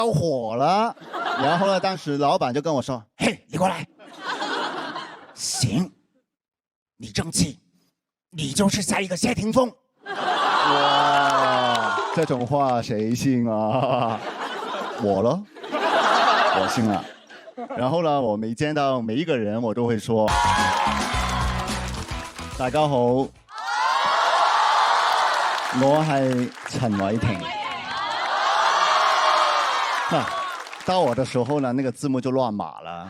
要火了。然后呢，当时老板就跟我说：“嘿，你过来。”行，你争气，你就是下一个谢霆锋。哇，这种话谁信啊？我咯，我信了。然后呢，我每见到每一个人，我都会说：“大家好，我係陳偉霆。”到我的时候呢，那个字幕就乱码了。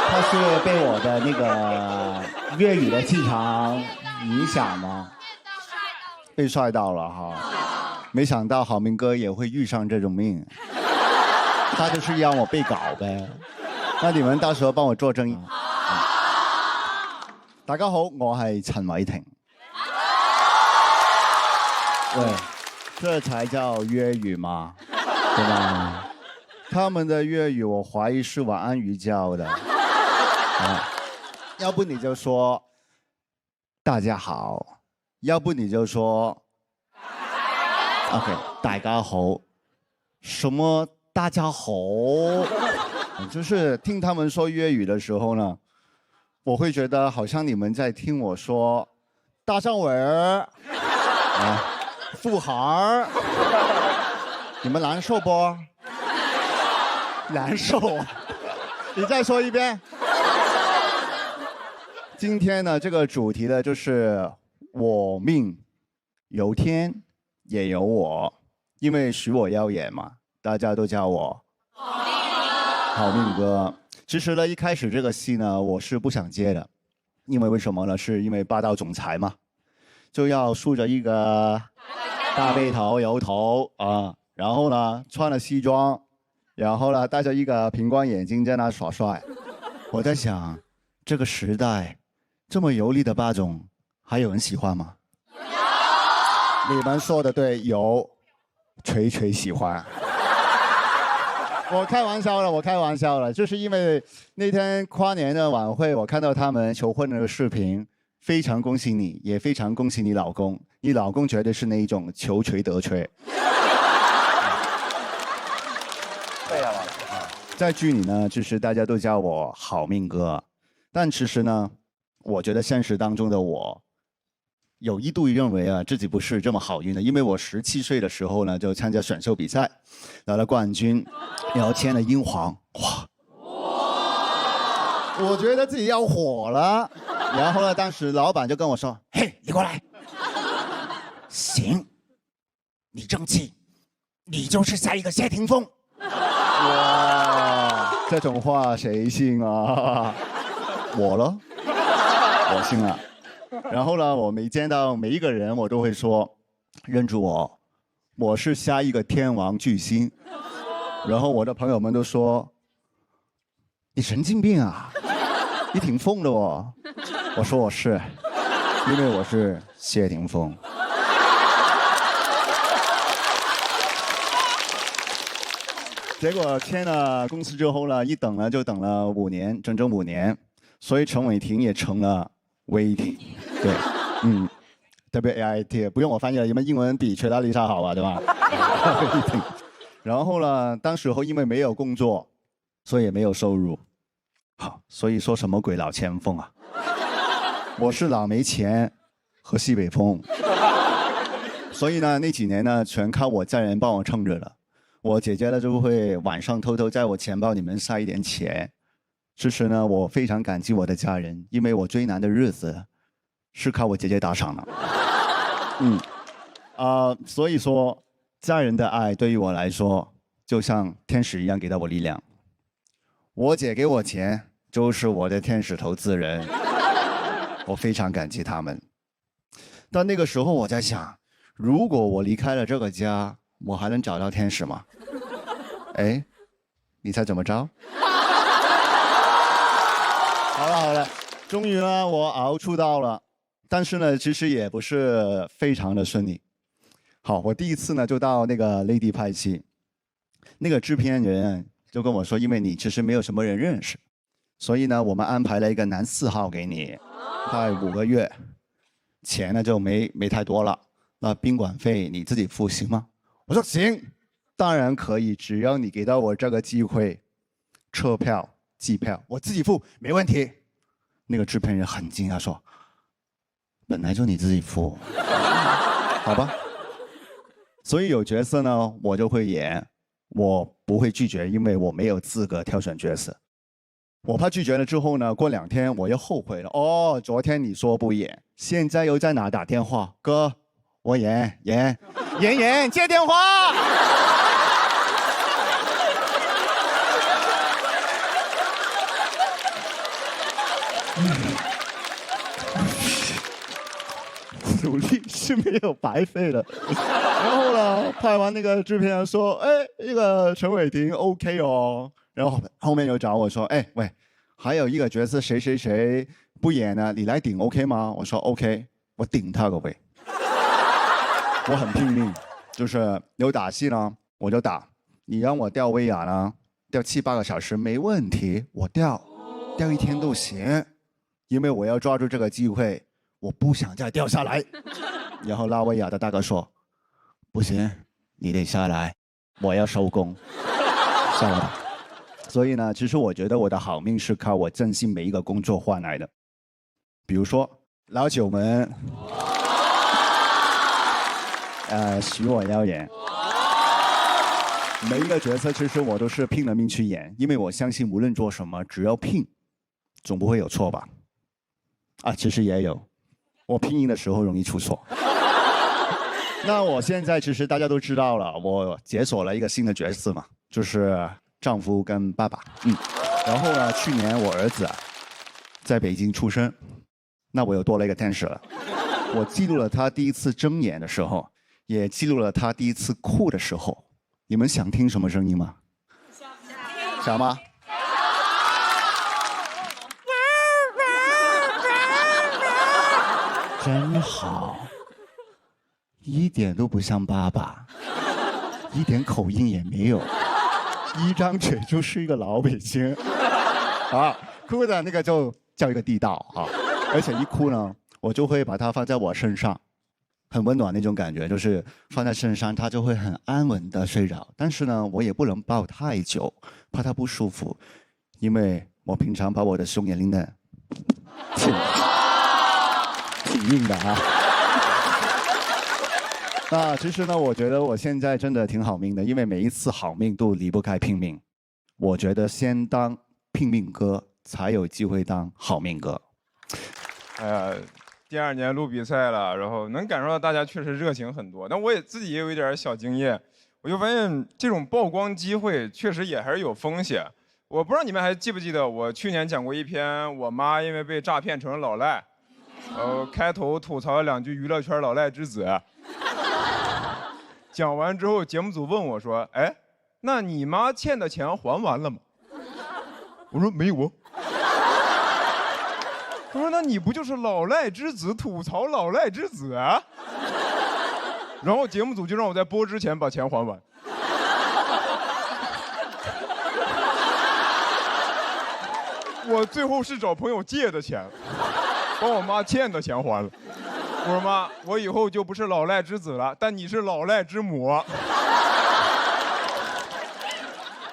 他是被我的那个粤语的气场影响吗？被帅到了哈！没想到好明哥也会遇上这种命，他就是让我背稿呗。那你们到时候帮我作证。大家好，我係陳偉霆。喂，这才叫粤语嘛，对吧？他们的粤语我怀疑是晚安鱼教的。要不你就说大家好，要不你就说 OK 大家好，什么大家好，就是听他们说粤语的时候呢，我会觉得好像你们在听我说大张伟儿富孩儿，你们难受不？难受，你再说一遍。今天呢，这个主题呢就是我命由天也由我，因为许我耀眼嘛，大家都叫我好命哥。其实呢，一开始这个戏呢，我是不想接的，因为为什么呢？是因为霸道总裁嘛，就要梳着一个大背头、油头啊，然后呢穿了西装，然后呢戴着一个平光眼镜在那耍帅。我在想，这个时代这么油腻的霸总，还有人喜欢吗？你们说的对，有，锤锤喜欢。我开玩笑了，我开玩笑了，就是因为那天跨年的晚会，我看到他们求婚的视频，非常恭喜你，也非常恭喜你老公，你老公绝对是那一种求锤得锤。对呀，在剧里呢，就是大家都叫我好命哥，但其实呢，我觉得现实当中的我，有一度认为啊自己不是这么好运的，因为我17岁的时候呢就参加选秀比赛，拿了冠军，然后签了英皇，哇，我觉得自己要火了。然后呢，当时老板就跟我说：“嘿，你过来。”行，你争气，你就是下一个谢霆锋。哇，这种话谁信啊？我咯，我信了。然后呢，我每见到每一个人，我都会说：“认住我，我是下一个天王巨星。”然后我的朋友们都说：“你神经病啊，你挺疯的哦。”我说我是，因为我是谢霆锋。结果签了公司之后呢，一等呢就等了5年，整整5年，所以陈伟霆也成了威霆。对，WAIT 不用我翻译了，因为英文比锤达丽莎好吧，对吧？然后呢，当时候因为没有工作，所以也没有收入。好，所以说什么鬼老前锋啊？我是老没钱和西北风。所以呢，那几年呢，全靠我家人帮我撑着了。我姐姐呢就会晚上偷偷在我钱包里面塞一点钱。其实呢，我非常感激我的家人，因为我最难的日子是靠我姐姐打赏的。所以说，家人的爱对于我来说，就像天使一样给到我力量。我姐给我钱，就是我的天使投资人，我非常感激他们。但那个时候我在想，如果我离开了这个家，我还能找到天使吗？哎，你猜怎么着？好了，终于呢，我熬出道了。但是呢，其实也不是非常的顺利。好，我第一次呢就到那个内地拍戏，那个制片人就跟我说，因为你其实没有什么人认识，所以呢，我们安排了一个男4号给你，大概5个月，钱呢就没太多了，那宾馆费你自己付行吗？我说行，当然可以，只要你给到我这个机会，车票、机票我自己付，没问题。那个制片人很惊讶说：“本来就你自己付，好吧？”所以有角色呢，我就会演，我不会拒绝，因为我没有资格挑选角色。我怕拒绝了之后呢，过2天我又后悔了。哦，昨天你说不演，现在又在哪打电话？哥，我演，接电话。努力是没有白费的。然后呢，拍完那个制片人说：“哎，那个陈伟霆 OK 哦。”然后后面又找我说：“哎，喂，还有一个角色谁谁谁不演呢，你来顶 OK 吗？”我说 OK， 我顶他个位。我很拼命，就是有打戏呢我就打，你让我吊威亚呢，吊7、8个小时没问题，我吊1天都行，因为我要抓住这个机会。我不想再掉下来。然后拉维亚的大哥说：“不行，你得下来，我要收工。”下来吧。所以呢，其实我觉得我的好命是靠我珍惜每一个工作换来的。比如说老九门，许我耀眼，每一个角色其实我都是拼了命去演，因为我相信无论做什么，只要拼，总不会有错吧？啊，其实也有。我拼音的时候容易出错。那我现在其实大家都知道了，我解锁了一个新的角色嘛，就是丈夫跟爸爸。然后呢，去年我儿子在北京出生，那我又多了一个天使了。我记录了他第一次睁眼的时候，也记录了他第一次哭的时候。你们想听什么声音吗？想吗？真好，一点都不像爸爸，一点口音也没有，一张嘴就是一个老北京，啊，哭的那个就叫一个地道啊！而且一哭呢，我就会把它放在我身上，很温暖那种感觉，就是放在身上，他就会很安稳的睡着。但是呢，我也不能抱太久，怕他不舒服，因为我平常把我的胸也拎得挺硬的啊！其实呢，我觉得我现在真的挺好命的，因为每一次好命都离不开拼命。我觉得先当拼命哥，才有机会当好命哥。哎呀，第2年录比赛了，然后能感受到大家确实热情很多，但我自己也有一点小经验，我就发现这种曝光机会确实也还是有风险。我不知道你们还记不记得，我去年讲过一篇我妈因为被诈骗成了老赖。开头吐槽了2句娱乐圈老赖之子。讲完之后，节目组问我说：“哎，那你妈欠的钱还完了吗？”我说没有啊。他说：“那你不就是老赖之子吐槽老赖之子啊？”然后节目组就让我在播之前把钱还完。我最后是找朋友借的钱。把我妈欠的钱还了。我说妈，我以后就不是老赖之子了，但你是老赖之母。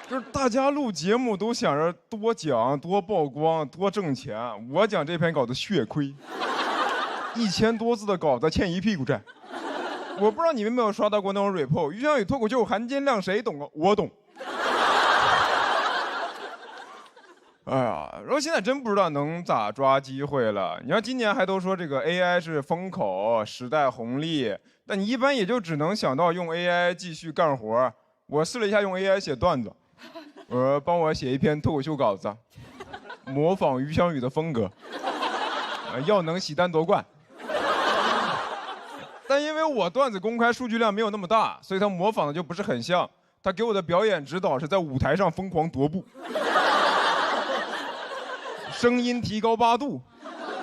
就是大家录节目都想着多讲、多曝光、多挣钱，我讲这篇稿子血亏，1000多字的稿子欠一屁股债。我不知道你们有没有刷到过那种 report， 于翔宇脱口秀含金量谁懂啊？我懂。哎呀，然后现在真不知道能咋抓机会了。你看今年还都说这个 AI 是风口、时代红利，但你一般也就只能想到用 AI 继续干活。我试了一下用 AI 写段子，我说帮我写一篇脱口秀稿子，模仿于翔宇的风格，要能喜单夺冠。但因为我段子公开数据量没有那么大，所以他模仿的就不是很像。他给我的表演指导是在舞台上疯狂踱步。声音提高8度，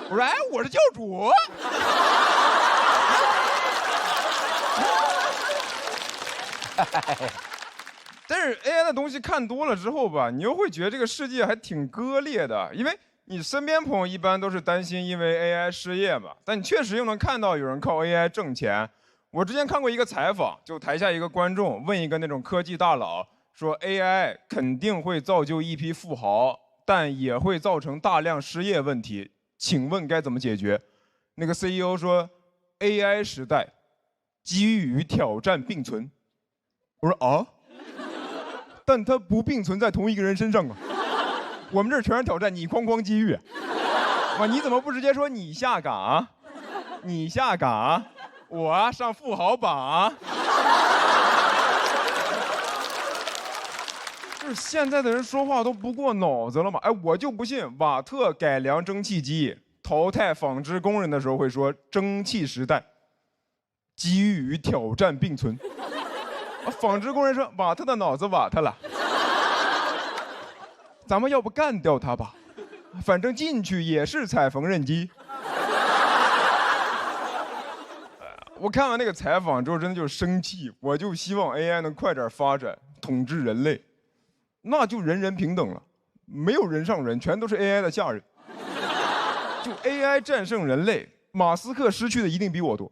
我说：“哎，我是教主。”但是 AI 的东西看多了之后吧，你又会觉得这个世界还挺割裂的，因为你身边朋友一般都是担心因为 AI 失业嘛，但你确实又能看到有人靠 AI 挣钱。我之前看过一个采访，就台下一个观众问一个那种科技大佬说 AI 肯定会造就一批富豪，但也会造成大量失业问题，请问该怎么解决？那个 CEO 说 AI 时代，机遇与挑战并存。我说啊，但它不并存在同一个人身上啊。我们这儿全是挑战，你哐哐机遇。哇，你怎么不直接说你下岗啊？你下岗啊？我上富豪榜啊！就是现在的人说话都不过脑子了嘛？哎，我就不信瓦特改良蒸汽机、淘汰纺织工人的时候会说蒸汽时代，机遇与挑战并存。纺织工人说瓦特的脑子瓦特了，咱们要不干掉他吧？反正进去也是踩缝纫机。我看完那个采访之后，真的就是生气。我就希望 AI 能快点发展，统治人类，那就人人平等了，没有人上人，全都是 AI 的下人。就 AI 战胜人类，马斯克失去的一定比我多，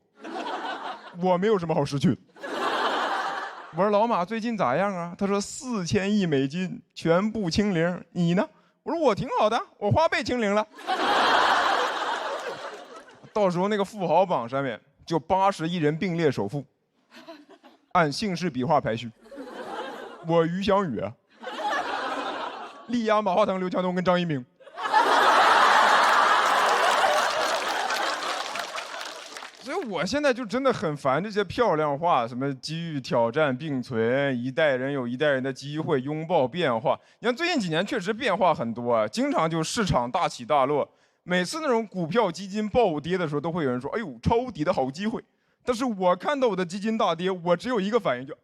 我没有什么好失去的。我说老马最近咋样啊？他说4000亿美金全部清零，你呢？我说我挺好的，我花呗清零了。到时候那个富豪榜上面就80亿人并列首富，按姓氏笔画排序。我于翔宇，力压马化腾、刘强东跟张一鸣。所以我现在就真的很烦这些漂亮话，什么机遇挑战并存，一代人有一代人的机会，拥抱变化。你看最近几年确实变化很多啊，经常就市场大起大落。每次那种股票基金暴跌的时候，都会有人说：“哎呦，抄底的好机会。”但是我看到我的基金大跌，我只有一个反应，就啊！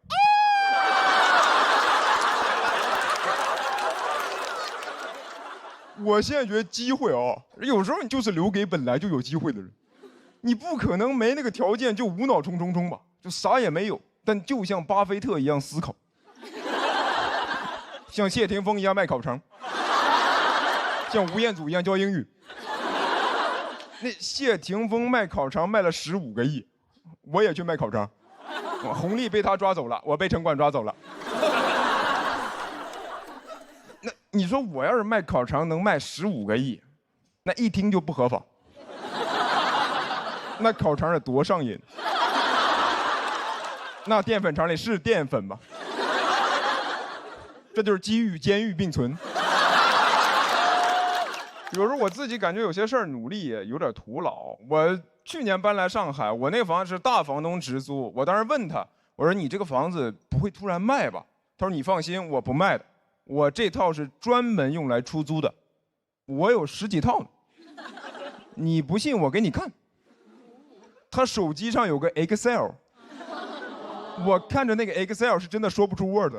我现在觉得机会啊，有时候你就是留给本来就有机会的人。你不可能没那个条件就无脑冲冲冲吧，就啥也没有，但就像巴菲特一样思考，像谢霆锋一样卖烤肠，像吴彦祖一样教英语。那谢霆锋卖烤肠卖了15个亿，我也去卖烤肠，红利被他抓走了，我被城管抓走了。那你说我要是卖烤肠能卖15个亿，那一听就不合法。那烤肠得多上瘾，那淀粉肠里是淀粉吗？这就是机遇监狱并存。有时候我自己感觉有些事儿努力也有点徒劳。我去年搬来上海，我那个房子是大房东直租，我当时问他，我说你这个房子不会突然卖吧？他说你放心，我不卖的，我这套是专门用来出租的，我有10几套呢。你不信我给你看。他手机上有个 Excel， 我看着那个 Excel 是真的说不出 Word。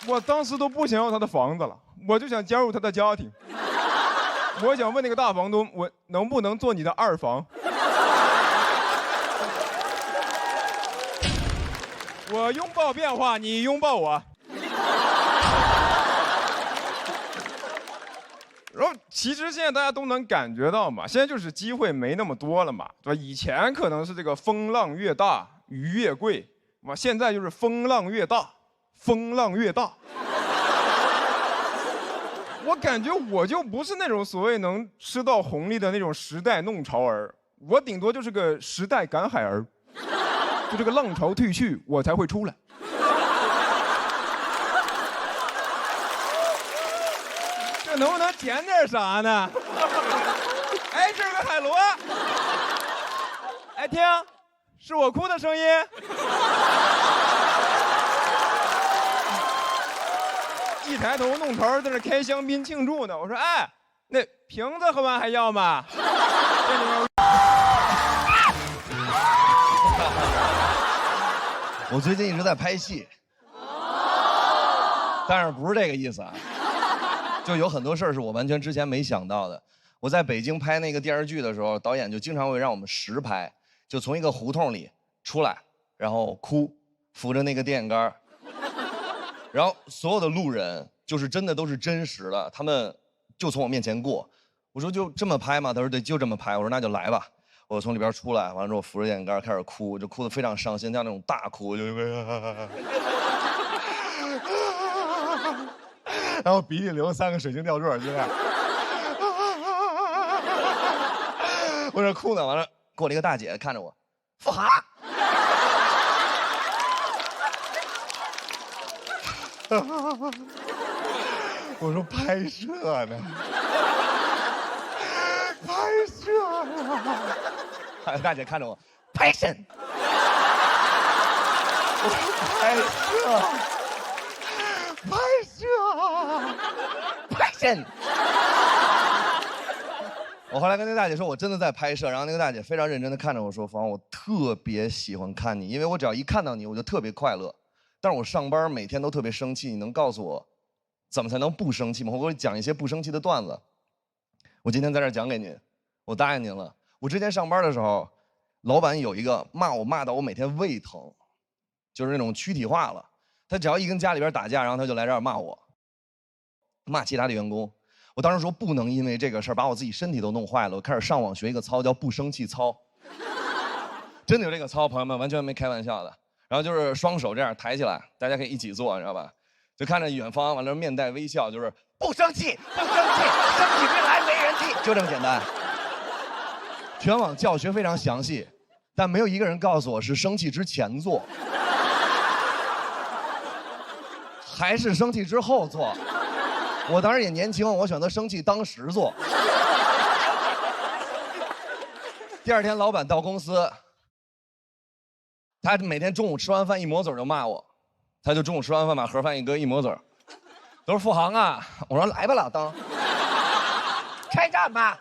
我当时都不想要他的房子了，我就想加入他的家庭。我想问那个大房东，我能不能做你的2房？我拥抱变化，你拥抱我。然后其实现在大家都能感觉到嘛，现在就是机会没那么多了嘛，对吧？以前可能是这个风浪越大鱼越贵，嘛，现在就是风浪越大风浪越大。我感觉我就不是那种所谓能吃到红利的那种时代弄潮儿，我顶多就是个时代赶海儿，就这个浪潮退去我才会出来。这能不能甜点啥呢？哎，这是个海螺。哎，听，是我哭的声音。一抬头，弄潮在那开香槟庆祝呢。我说，哎，那瓶子喝完还要吗？我最近一直在拍戏，但是不是这个意思啊？就有很多事儿是我完全之前没想到的。我在北京拍那个电视剧的时候，导演就经常会让我们实拍，就从一个胡同里出来，然后哭，扶着那个电线杆，然后所有的路人就是真的都是真实的，他们就从我面前过，我说就这么拍吗？他说对，就这么拍。我说那就来吧。我从里边出来，完了之后扶着电线杆开始哭，就哭得非常伤心，像那种大哭，就然后鼻涕流3个水晶吊坠，就这样。我这哭呢，完了过来一个大姐看着我，富航。我说拍摄呢，拍摄呢。还有大姐看着我，拍摄。我说拍摄。我后来跟那个大姐说，我真的在拍摄，然后那个大姐非常认真的看着我说，房，我特别喜欢看你，因为我只要一看到你，我就特别快乐。但是我上班每天都特别生气，你能告诉我怎么才能不生气吗？我给你讲一些不生气的段子。我今天在这儿讲给您，我答应您了。我之前上班的时候，老板有一个骂我骂到我每天胃疼，就是那种躯体化了。他只要一跟家里边打架，然后他就来这儿骂我，骂其他的员工。我当时说不能因为这个事儿把我自己身体都弄坏了。我开始上网学一个操，叫不生气操。真的有这个操，朋友们，完全没开玩笑的。然后就是双手这样抬起来，大家可以一起做，你知道吧？就看着远方，完了面带微笑，就是不生气，不生气，生起病来没人气，就这么简单。全网教学非常详细，但没有一个人告诉我是生气之前做，还是生气之后做。我当时也年轻，我选择生气当时做。第二天老板到公司，他每天中午吃完饭一抹嘴就骂我，他就中午吃完饭把盒饭一搁一抹嘴，都是富航啊。我说来吧老登，开战吧，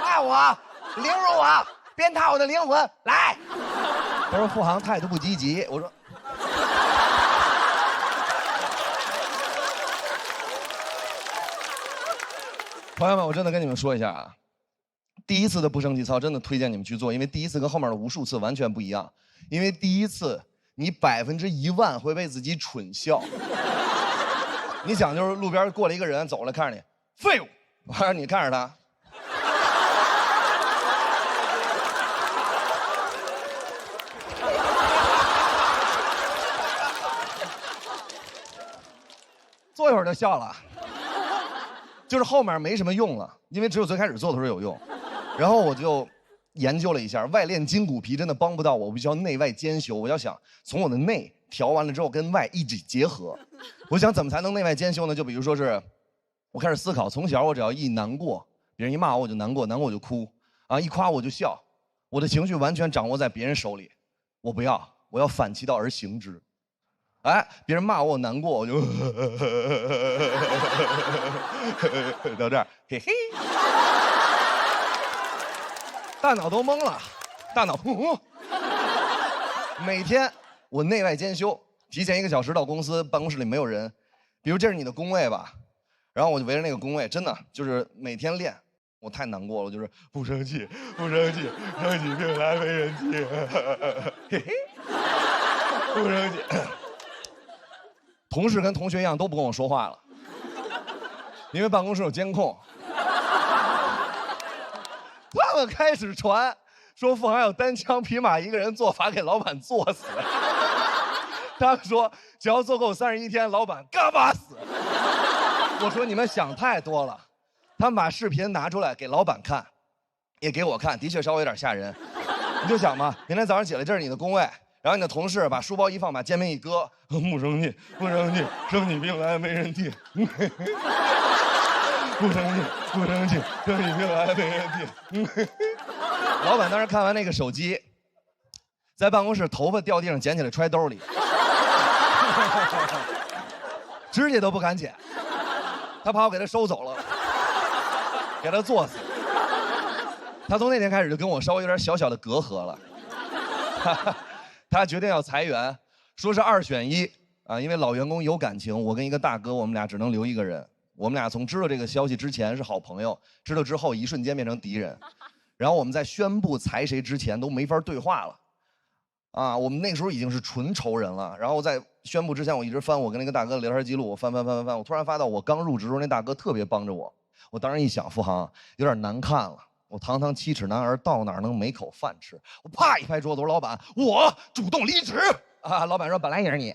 骂我，凌辱我，鞭挞我的灵魂，来。他说富航态度不积极，我说。朋友们，我真的跟你们说一下啊，第一次的不生气操真的推荐你们去做，因为第一次跟后面的无数次完全不一样。因为第一次你100%会被自己蠢笑。你想，就是路边过来一个人走了，看着你，废物，完了你看着他，坐一会儿就笑了。就是后面没什么用了，因为只有最开始做的时候有用。然后我就研究了一下，外练筋骨皮真的帮不到我，我必须要内外兼修。我要想从我的内调完了之后跟外一起结合。我想怎么才能内外兼修呢？就比如说是，我开始思考，从小我只要一难过，别人一骂我就难过，难过我就哭，啊，一夸我就笑，我的情绪完全掌握在别人手里。我不要，我要反其道而行之。哎，别人骂我难过，我就到这儿，嘿嘿，大脑都懵了，大脑每天我内外兼修，提前1个小时到公司，办公室里没有人，比如这是你的工位吧，然后我就围着那个工位，真的就是每天练。我太难过了，就是不生气，不生气，生起病来没人气，嘿嘿，不生气。同事跟同学一样都不跟我说话了，因为办公室有监控。他们开始传说富航有单枪匹马一个人做法给老板做死。他们说只要做够31天，老板嘎巴死。我说你们想太多了。他们把视频拿出来给老板看，也给我看，的确稍微有点吓人。你就想嘛，明天早上起来这是你的工位。然后你的同事把书包一放，把肩膀一搁，不生气，不生气，生起病来没人替。不生气，不生气，生起病来没人替。老板当时看完那个手机，在办公室头发掉地上捡起来揣兜里，指甲都不敢剪，他怕我给他收走了，给他做死。他从那天开始就跟我稍微有点小小的隔阂了。他决定要裁员，说是2选1啊，因为老员工有感情，我跟一个大哥，我们俩只能留一个人。我们俩从知道这个消息之前是好朋友，知道之后一瞬间变成敌人。然后我们在宣布裁谁之前都没法对话了，啊，我们那时候已经是纯仇人了。然后在宣布之前，我一直翻我跟那个大哥的聊天记录，我翻，我突然发到我刚入职时候那大哥特别帮着我，我当时一想，付航有点难看了。我堂堂7尺男儿，到哪儿能没口饭吃？我啪一拍桌子，我说老板，我主动离职啊！老板说本来也是你，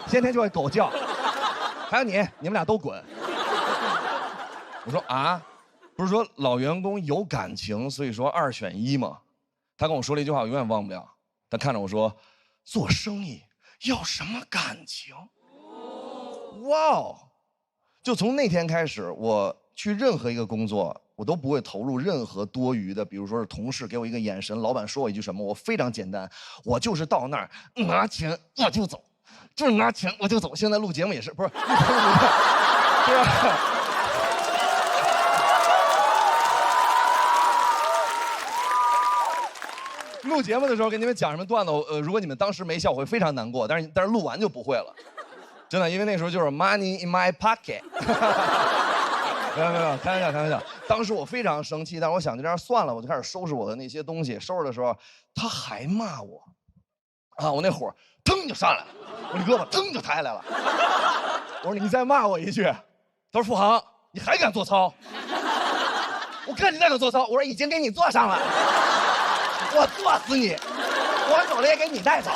天天就会狗叫，还有你们俩都滚。我说啊，不是说老员工有感情，所以说2选1吗？他跟我说了一句话，我永远忘不了。他看着我说，做生意要什么感情？哇哦！就从那天开始，我去任何一个工作，我都不会投入任何多余的，比如说是同事给我一个眼神，老板说我一句什么，我非常简单，我就是到那儿拿钱我就走，就是拿钱我就走。现在录节目也是，不是？对吧？录节目的时候给你们讲什么段子，如果你们当时没笑，我会非常难过。但是录完就不会了，真的，因为那时候就是 money in my pocket。没有，开玩笑。当时我非常生气，但是我想就这样算了，我就开始收拾我的那些东西。收拾的时候，他还骂我，啊，我那火腾就上来了，我这胳膊腾就抬起来了。我说你再骂我一句，他说付航，你还敢做操？我看你再敢做操，我说已经给你做上了。我做死你！我走了也给你带走。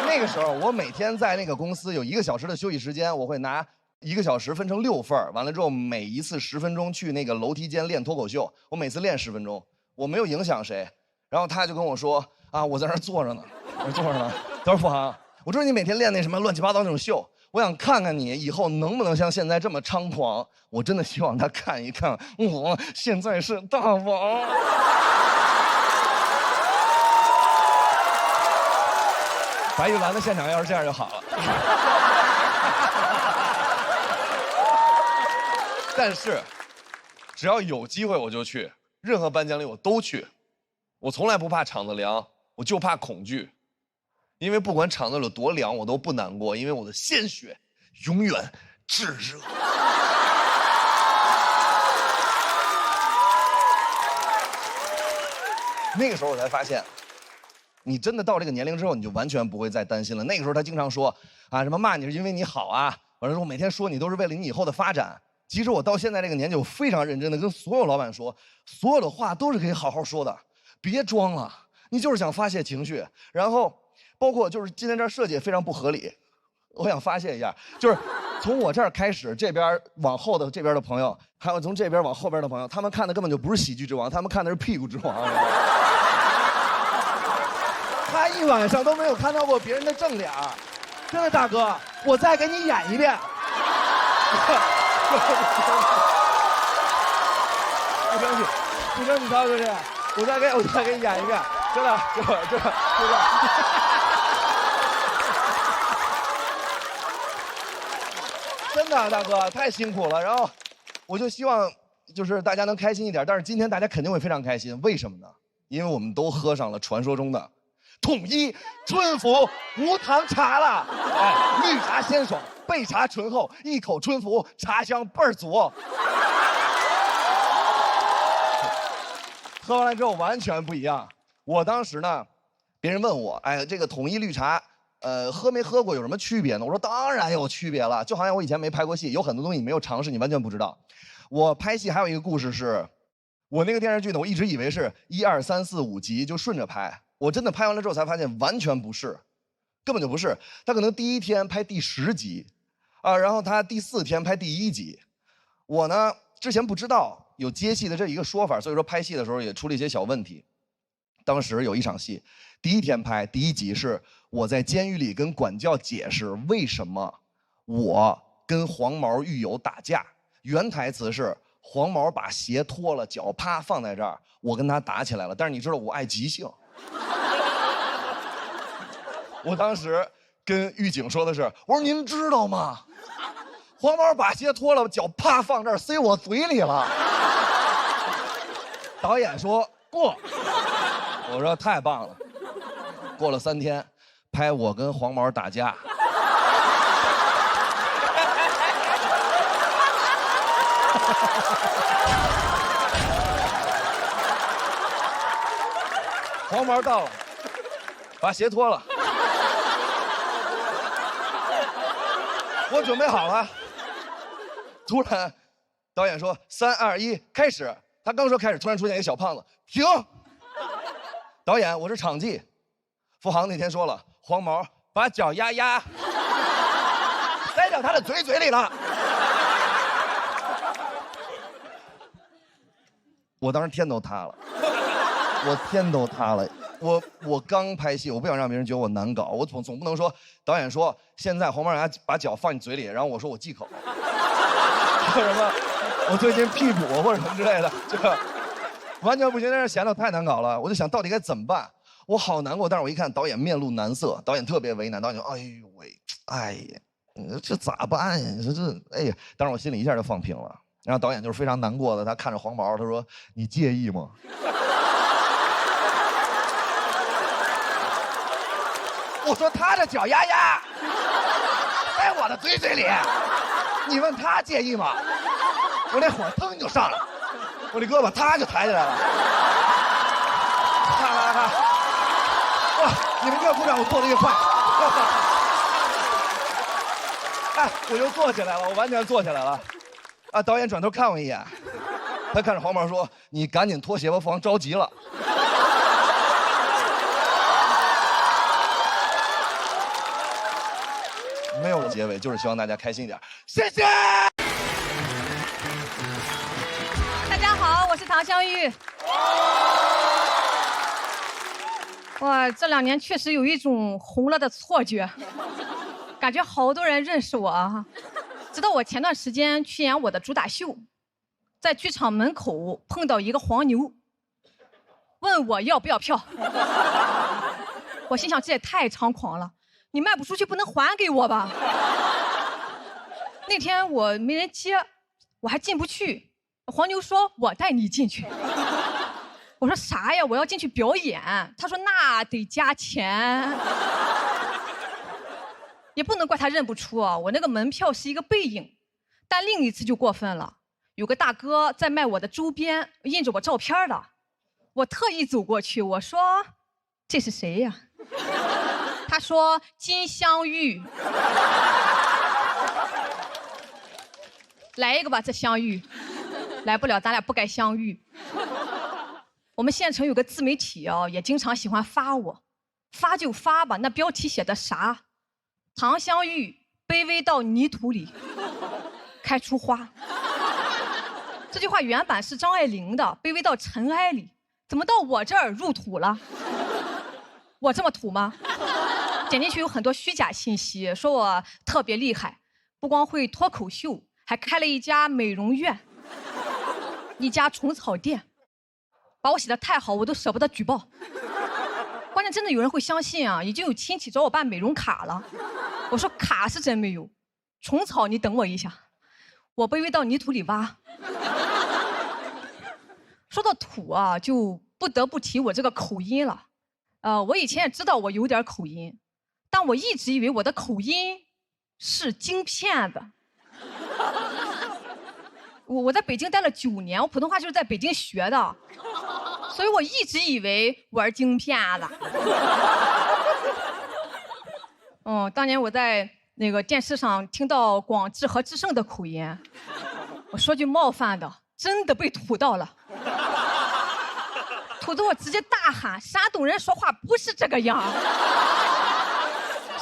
那个时候，我每天在那个公司有1个小时的休息时间，我会拿1个小时分成6份，完了之后每一次10分钟去那个楼梯间练脱口秀，我每次练10分钟，我没有影响谁。然后他就跟我说啊，我在那儿坐着呢，我坐着呢。他说付航，我说你每天练那什么乱七八糟那种秀，我想看看你以后能不能像现在这么猖狂。我真的希望他看一看，我现在是大王。白玉兰的现场要是这样就好了。但是，只要有机会我就去，任何颁奖礼我都去。我从来不怕场子凉，我就怕恐惧。因为不管场子有多凉，我都不难过，因为我的鲜血永远炙热。那个时候我才发现。你真的到这个年龄之后，你就完全不会再担心了。那个时候他经常说啊，什么骂你是因为你好啊，完了说我每天说你都是为了你以后的发展。其实我到现在这个年纪，我非常认真的跟所有老板说，所有的话都是可以好好说的，别装了，你就是想发泄情绪。然后包括就是今天这儿设计也非常不合理，我想发泄一下，就是从我这儿开始，这边往后的这边的朋友，还有从这边往后边的朋友，他们看的根本就不是喜剧之王，他们看的是屁股之王。他一晚上都没有看到过别人的正脸，真的，大哥，我再给你演一遍。不生气，他就是，我再给你演一遍，真的。真的，大哥太辛苦了。然后，我就希望就是大家能开心一点，但是今天大家肯定会非常开心，为什么呢？因为我们都喝上了传说中的统一春福无糖茶了。哎，绿茶鲜爽，焙茶醇厚，一口春福，茶香倍儿足。喝完了之后完全不一样。我当时呢，别人问我，哎，这个统一绿茶，喝没喝过，有什么区别呢？我说当然有区别了，就好像我以前没拍过戏，有很多东西你没有尝试，你完全不知道。我拍戏还有一个故事是，我那个电视剧呢，我一直以为是1、2、3、4、5集就顺着拍。我真的拍完了之后才发现完全不是，根本就不是。他可能第1天拍第10集，啊，然后他第4天拍第1集。我呢之前不知道有接戏的这一个说法，所以说拍戏的时候也出了一些小问题。当时有一场戏，第1天拍第1集是我在监狱里跟管教解释为什么我跟黄毛狱友打架，原台词是黄毛把鞋脱了，脚啪放在这儿，我跟他打起来了。但是你知道我爱即兴。我当时跟狱警说的是，我说您知道吗？黄毛把鞋脱了，脚啪放这儿，塞我嘴里了。导演说过，我说太棒了。过了3天，拍我跟黄毛打架。黄毛到了，把鞋脱了。我准备好了，突然，导演说3、2、1，开始。他刚说开始，突然出现一个小胖子，停。导演，我是场记。付航那天说了，黄毛把脚丫丫塞到他的嘴里了。我当时天都塌了，我天都塌了。我刚拍戏，我不想让别人觉得我难搞，我总不能说导演说现在黄毛牙把脚放你嘴里，然后我说我忌口，或者什么我最近屁股或者什么之类的，这个完全不行，那显得太难搞了。我就想到底该怎么办，我好难过。但是我一看导演面露难色，导演特别为难，导演说：“哎呦喂，哎呀，你这咋办呀？你说这，哎呀！”当时我心里一下就放平了。然后导演就是非常难过的，他看着黄毛，他说：“你介意吗？”我说他的脚丫丫在我的嘴里，你问他介意吗？我那火腾就上了，我这胳膊他就抬起来了。看，哇！你们越鼓掌，我做的越快。哎，我就坐起来了，我完全坐起来了。啊！导演转头看我一眼，他看着黄毛说：“你赶紧脱鞋吧，付航着急了。”没有结尾，就是希望大家开心点，谢谢。大家好，我是唐湘玉。哇，这2年确实有一种红了的错觉，感觉好多人认识我啊。直到我前段时间去演我的主打秀，在剧场门口碰到一个黄牛，问我要不要票。我心想这也太猖狂了。你卖不出去不能还给我吧？那天我没人接，我还进不去。黄牛说：“我带你进去。”我说：“啥呀？我要进去表演。”他说：“那得加钱。”也不能怪他认不出啊，我那个门票是一个背影。但另一次就过分了，有个大哥在卖我的周边，印着我照片的。我特意走过去，我说：“这是谁呀？”他说：“金镶玉。”来一个吧，这相遇。来不了，咱俩不该相遇。我们县城有个自媒体啊，也经常喜欢发我，发就发吧。那标题写的啥？唐湘玉卑微到泥土里，开出花。这句话原版是张爱玲的，卑微到尘埃里，怎么到我这儿入土了？我这么土吗？点进去有很多虚假信息，说我特别厉害，不光会脱口秀，还开了一家美容院，一家虫草店，把我写得太好，我都舍不得举报。关键真的有人会相信啊！已经有亲戚找我办美容卡了，我说卡是真没有，虫草你等我一下，我卑微到泥土里挖。说到土啊，就不得不提我这个口音了。我以前也知道我有点口音。但我一直以为我的口音是京片子。我在北京待了9年，我普通话就是在北京学的，所以我一直以为我是京片子。当年我在那个电视上听到广智和智胜的口音，我说句冒犯的，真的被土到了，土得我直接大喊：山东人说话不是这个样。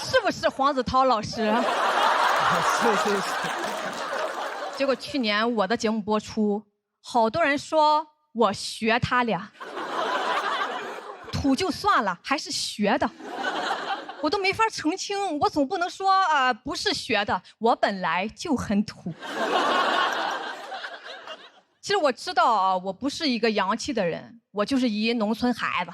是不是黄子韬老师？是。结果去年我的节目播出，好多人说我学他俩，土就算了，还是学的，我都没法澄清。我总不能说不是学的，我本来就很土。其实我知道啊，我不是一个洋气的人，我就是一农村孩子。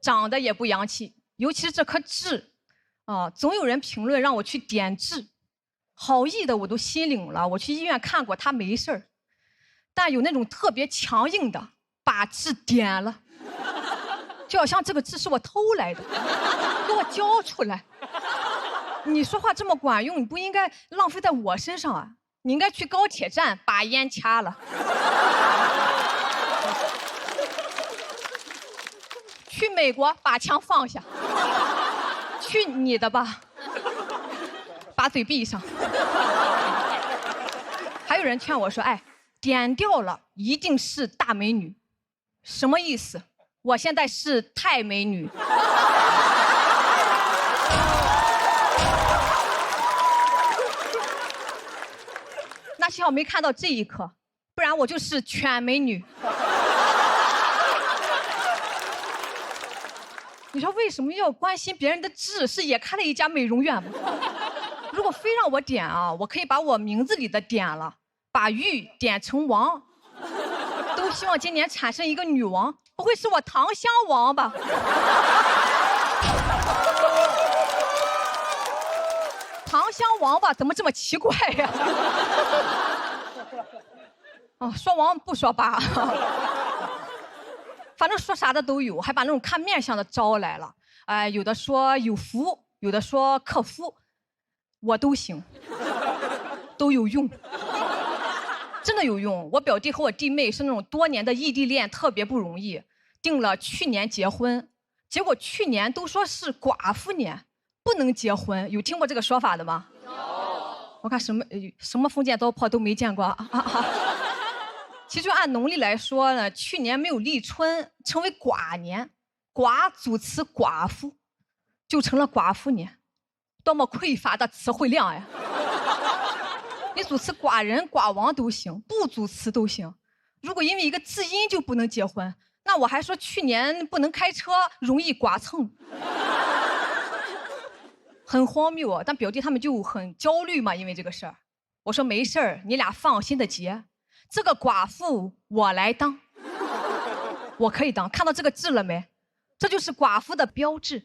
长得也不洋气，尤其是这颗痣，总有人评论让我去点痣，好意的我都心领了，我去医院看过，他没事儿。但有那种特别强硬的，把痣点了，就好像这个痣是我偷来的，给我交出来。你说话这么管用，你不应该浪费在我身上啊，你应该去高铁站把烟掐了。去美国把枪放下，去你的吧！把嘴闭上。还有人劝我说：“哎，点掉了一定是大美女。”什么意思？我现在是太美女。那幸好没看到这一刻，不然我就是全美女。你说为什么要关心别人的痣？是也开了一家美容院吗？如果非让我点啊，我可以把我名字里的点了，把玉点成王。都希望今年产生一个女王，不会是我糖香王吧？糖香王吧，怎么这么奇怪呀？哦，说王不说八，反正说啥的都有，还把那种看面相的招来了。有的说有福，有的说克夫，我都行，都有用。真的有用。我表弟和我弟妹是那种多年的异地恋，特别不容易，定了去年结婚，结果去年都说是寡妇年，不能结婚。有听过这个说法的吗？有。我看什么封建糟粕都没见过。其实按农历来说呢，去年没有立春，成为寡年，寡组词寡妇，就成了寡妇年，多么匮乏的词汇量呀！你组词寡人、寡王都行，不组词都行。如果因为一个字音就不能结婚，那我还说去年不能开车，容易剐蹭，很荒谬啊！但表弟他们就很焦虑嘛，因为这个事儿。我说没事儿，你俩放心的结，这个寡妇我来当，我可以当。看到这个痣了没？这就是寡妇的标志。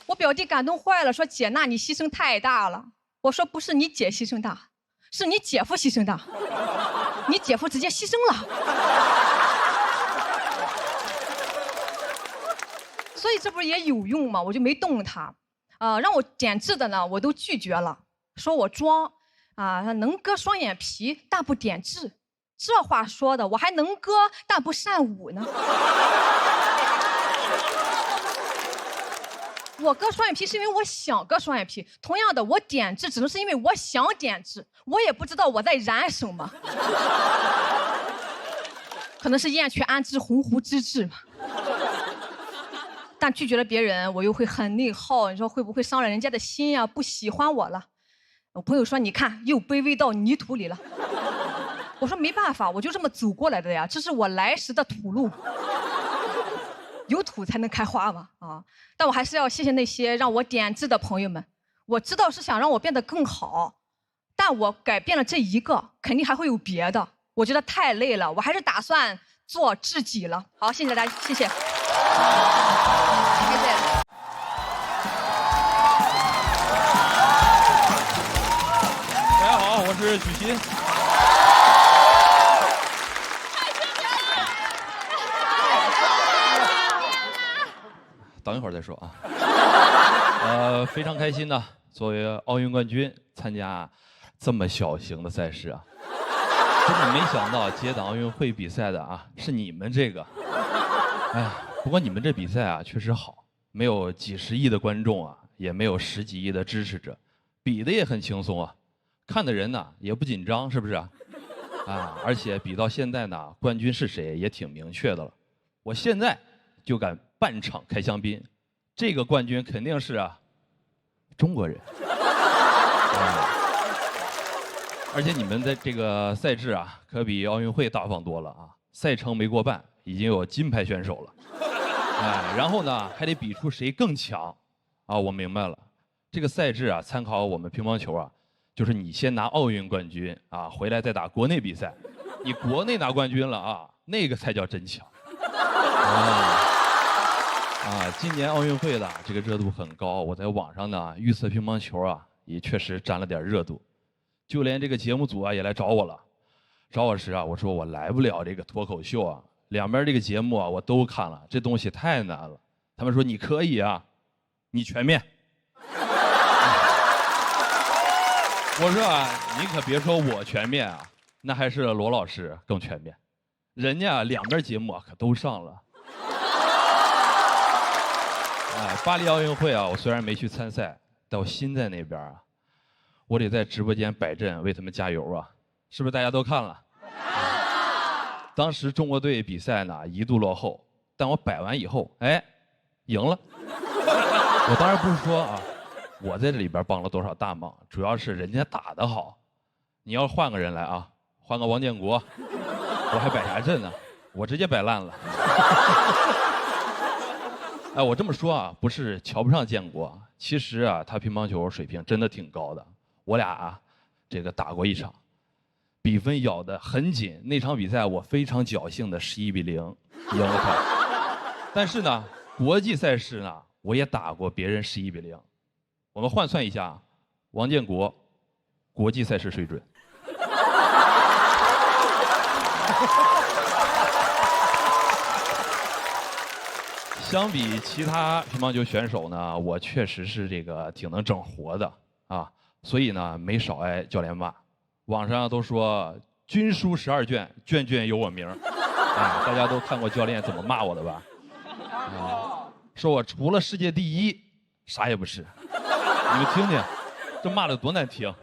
我表弟感动坏了，说：“姐，那你牺牲太大了。”我说：“不是你姐牺牲大，是你姐夫牺牲大，你姐夫直接牺牲了。”所以这不是也有用吗？我就没动他。让我点痣的呢，我都拒绝了，说我装能割双眼皮，但不点痣。这话说的，我还能割，但不善舞呢。我割双眼皮是因为我想割双眼皮，同样的，我点痣只能是因为我想点痣，我也不知道我在燃什么，可能是燕雀安知鸿鹄之志吧。但拒绝了别人，我又会很内耗，你说会不会伤了人家的心呀？不喜欢我了。我朋友说：“你看，又卑微到泥土里了。”我说：“没办法，我就这么走过来的呀，这是我来时的土路。”有土才能开花嘛但我还是要谢谢那些让我点痣的朋友们。我知道是想让我变得更好，但我改变了这一个，肯定还会有别的。我觉得太累了，我还是打算做自己了。好，谢谢大家，谢谢。谢谢。大家好，我是许昕。等一会儿再说啊。非常开心呢，作为奥运冠军参加这么小型的赛事啊，真的没想到接档奥运会比赛的是你们这个。哎呀，不过你们这比赛确实好，没有几十亿的观众也没有十几亿的支持者，比的也很轻松看的人也不紧张，是不是而且比到现在呢，冠军是谁也挺明确的了。我现在就敢半场开香槟，这个冠军肯定是中国人。而且你们的这个赛制可比奥运会大方多了赛程没过半，已经有金牌选手了。然后呢还得比出谁更强我明白了，这个赛制参考我们乒乓球就是你先拿奥运冠军回来再打国内比赛，你国内拿冠军了那个才叫真强。今年奥运会的这个热度很高，我在网上呢预测乒乓球也确实沾了点热度，就连这个节目组也来找我了。找我时我说我来不了这个脱口秀两边这个节目我都看了，这东西太难了。他们说你可以你全面。我说你可别说我全面那还是罗老师更全面。人家两边节目可都上了。哎，巴黎奥运会啊，我虽然没去参赛，但我心在那边啊，我得在直播间摆阵为他们加油啊！是不是大家都看了？当时中国队比赛呢一度落后，但我摆完以后，哎，赢了。我当然不是说啊，我在这里边帮了多少大忙，主要是人家打得好。你要换个人来啊，换个王建国，我还摆啥阵呢？我直接摆烂了。哎，我这么说啊，不是瞧不上建国，其实啊，他乒乓球水平真的挺高的。我俩啊，这个打过一场，比分咬得很紧。那场比赛我非常侥幸的11-0赢了他。但是呢，国际赛事呢，我也打过别人11-0。我们换算一下，王建国，国际赛事水准。相比其他乒乓球选手呢，我确实是这个挺能整活的啊，所以呢没少挨教练骂。网上都说军书12卷，卷卷有我名儿，啊，大家都看过教练怎么骂我的吧？啊，说我除了世界第一，啥也不是。你们听听，这骂的多难听！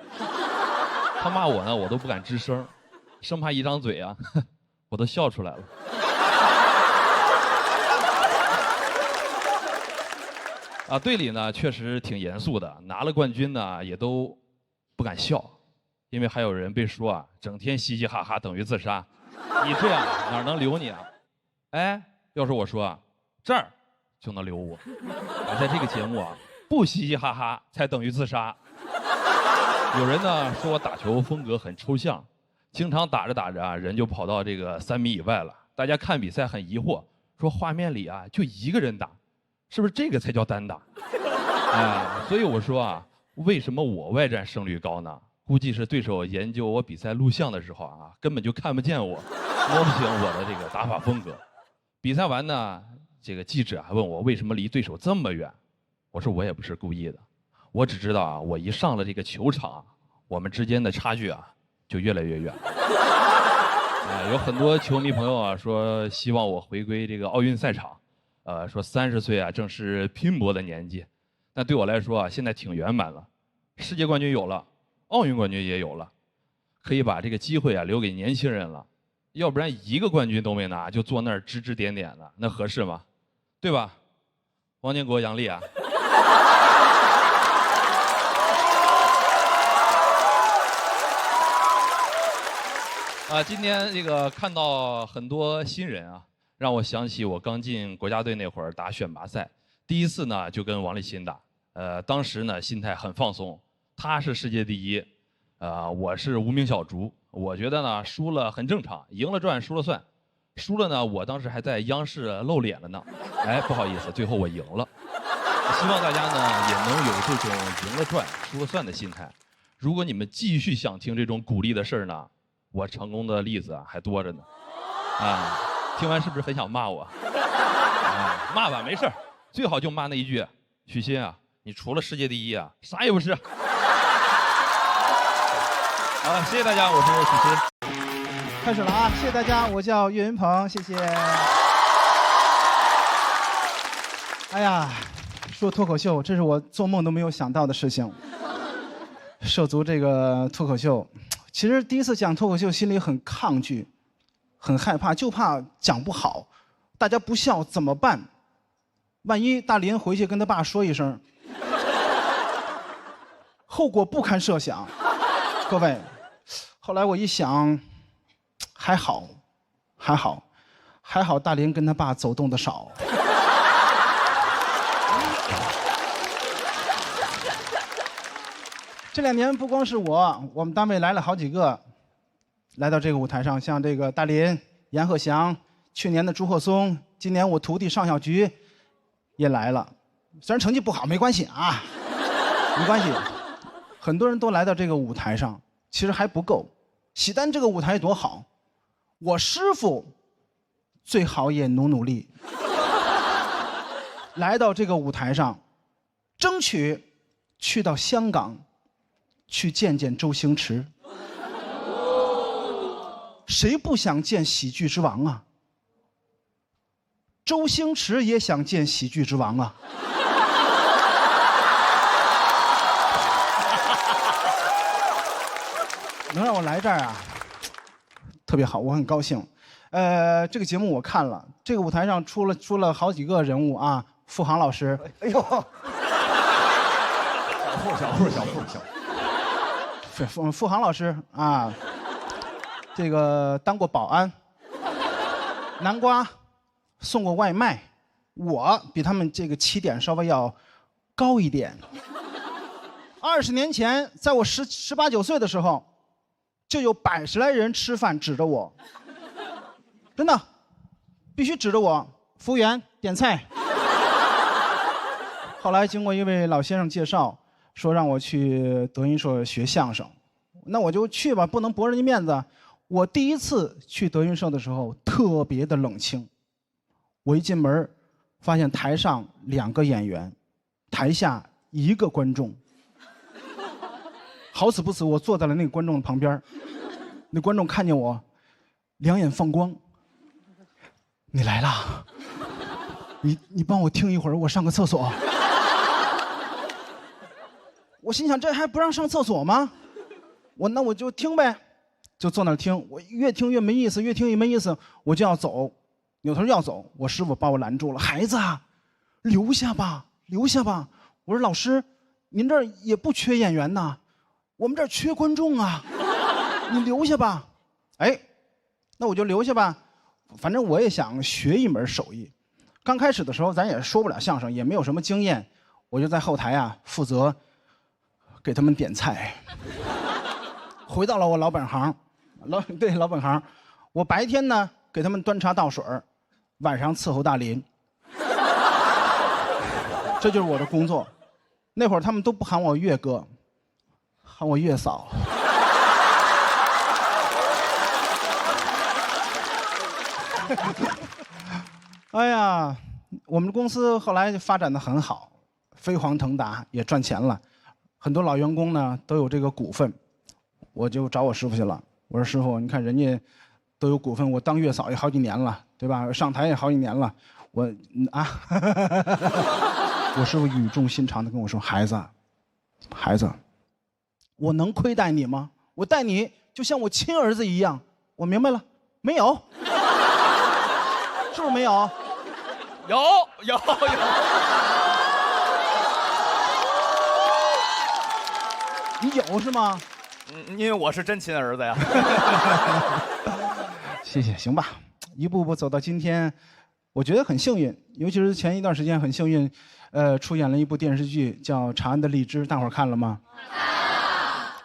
他骂我呢，我都不敢吱声，生怕一张嘴啊，我都笑出来了。啊，队里呢确实挺严肃的，拿了冠军呢也都不敢笑，因为还有人被说啊，整天嘻嘻哈哈等于自杀，你这样哪能留你啊？哎，要是我说啊，这儿就能留我，在这个节目啊，不嘻嘻哈哈才等于自杀。有人呢说我打球风格很抽象，经常打着打着啊，人就跑到这个3米以外了。大家看比赛很疑惑，说画面里啊就一个人打。是不是这个才叫单打？哎，所以我说啊，为什么我外战胜率高呢？估计是对手研究我比赛录像的时候啊，根本就看不见我，摸不清我的这个打法风格。比赛完呢，这个记者还问我为什么离对手这么远，我说我也不是故意的，我只知道啊，我一上了这个球场，我们之间的差距啊就越来越远。啊，有很多球迷朋友啊说希望我回归这个奥运赛场。说30岁啊，正是拼搏的年纪。那对我来说啊，现在挺圆满了，世界冠军有了，奥运冠军也有了，可以把这个机会啊留给年轻人了。要不然一个冠军都没拿，就坐那儿指指点点的，那合适吗？对吧？王建国、杨丽啊。今天这个看到很多新人啊。让我想起我刚进国家队那会儿打选拔赛，第一次呢就跟王励勤打，当时呢心态很放松，他是世界第一，我是无名小卒，我觉得呢输了很正常，赢了赚，输了算，输了呢我当时还在央视露脸了呢，哎不好意思，最后我赢了，希望大家呢也能有这种赢了赚，输了算的心态。如果你们继续想听这种鼓励的事儿呢，我成功的例子啊还多着呢，啊。听完是不是很想骂我？骂吧，没事儿，最好就骂那一句：“许昕啊，你除了世界第一啊，啥也不是。”好了，谢谢大家，我是许昕。开始了啊！谢谢大家，我叫岳云鹏，谢谢。哎呀，说脱口秀，这是我做梦都没有想到的事情。涉足这个脱口秀，其实第一次讲脱口秀，心里很抗拒。很害怕，就怕讲不好，大家不笑怎么办？万一大林回去跟他爸说一声，后果不堪设想。各位，后来我一想，还好，大林跟他爸走动的少。这2年不光是我们单位来了好几个。来到这个舞台上，像这个大林、阎鹤祥，去年的朱鹤松，今年我徒弟尚小菊也来了。虽然成绩不好，没关系啊，没关系。很多人都来到这个舞台上，其实还不够。喜丹这个舞台多好，我师傅最好也努力，来到这个舞台上，争取去到香港，去见见周星驰。谁不想见喜剧之王啊？周星驰也想见喜剧之王啊。能让我来这儿啊，特别好，我很高兴。这个节目我看了，这个舞台上出了好几个人物啊，付航老师，哎呦，小户，付航老师啊，这个当过保安，南瓜送过外卖，我比他们这个起点稍微要高一点。20年前，在我18、19岁的时候，就有100来人吃饭指着我，真的，必须指着我，服务员点菜。后来经过一位老先生介绍，说让我去德云社学相声，那我就去吧，不能驳人家面子。我第一次去德云社的时候特别的冷清，我一进门，发现台上2个演员，台下1个观众。好死不死，我坐在了那个观众的旁边，那观众看见我，两眼放光。你来了，你帮我听一会儿，我上个厕所。我心想，这还不让上厕所吗？那我就听呗，就坐那儿听。我越听越没意思，越听越没意思，我就要走，扭头要走，我师傅把我拦住了。孩子啊，留下吧，留下吧。我说老师，您这儿也不缺演员呐，我们这儿缺观众啊，你留下吧。哎，那我就留下吧，反正我也想学一门手艺。刚开始的时候，咱也说不了相声，也没有什么经验，我就在后台啊负责给他们点菜。回到了我老本行，老本行，我白天呢给他们端茶倒水，晚上伺候大林，这就是我的工作。那会儿他们都不喊我岳哥，喊我岳嫂。哎呀，我们公司后来就发展得很好，飞黄腾达，也赚钱了。很多老员工呢都有这个股份，我就找我师傅去了。我说师傅，你看人家都有股份，我当月嫂也好几年了，对吧？上台也好几年了，我师傅语重心长地跟我说：“孩子，我能亏待你吗？我待你就像我亲儿子一样。我明白了，没有，是不是没有？有。你有是吗？因为我是真亲儿子呀。谢谢，行吧，一步步走到今天，我觉得很幸运，尤其是前一段时间很幸运，出演了一部电视剧叫《长安的荔枝》，大伙儿看了吗？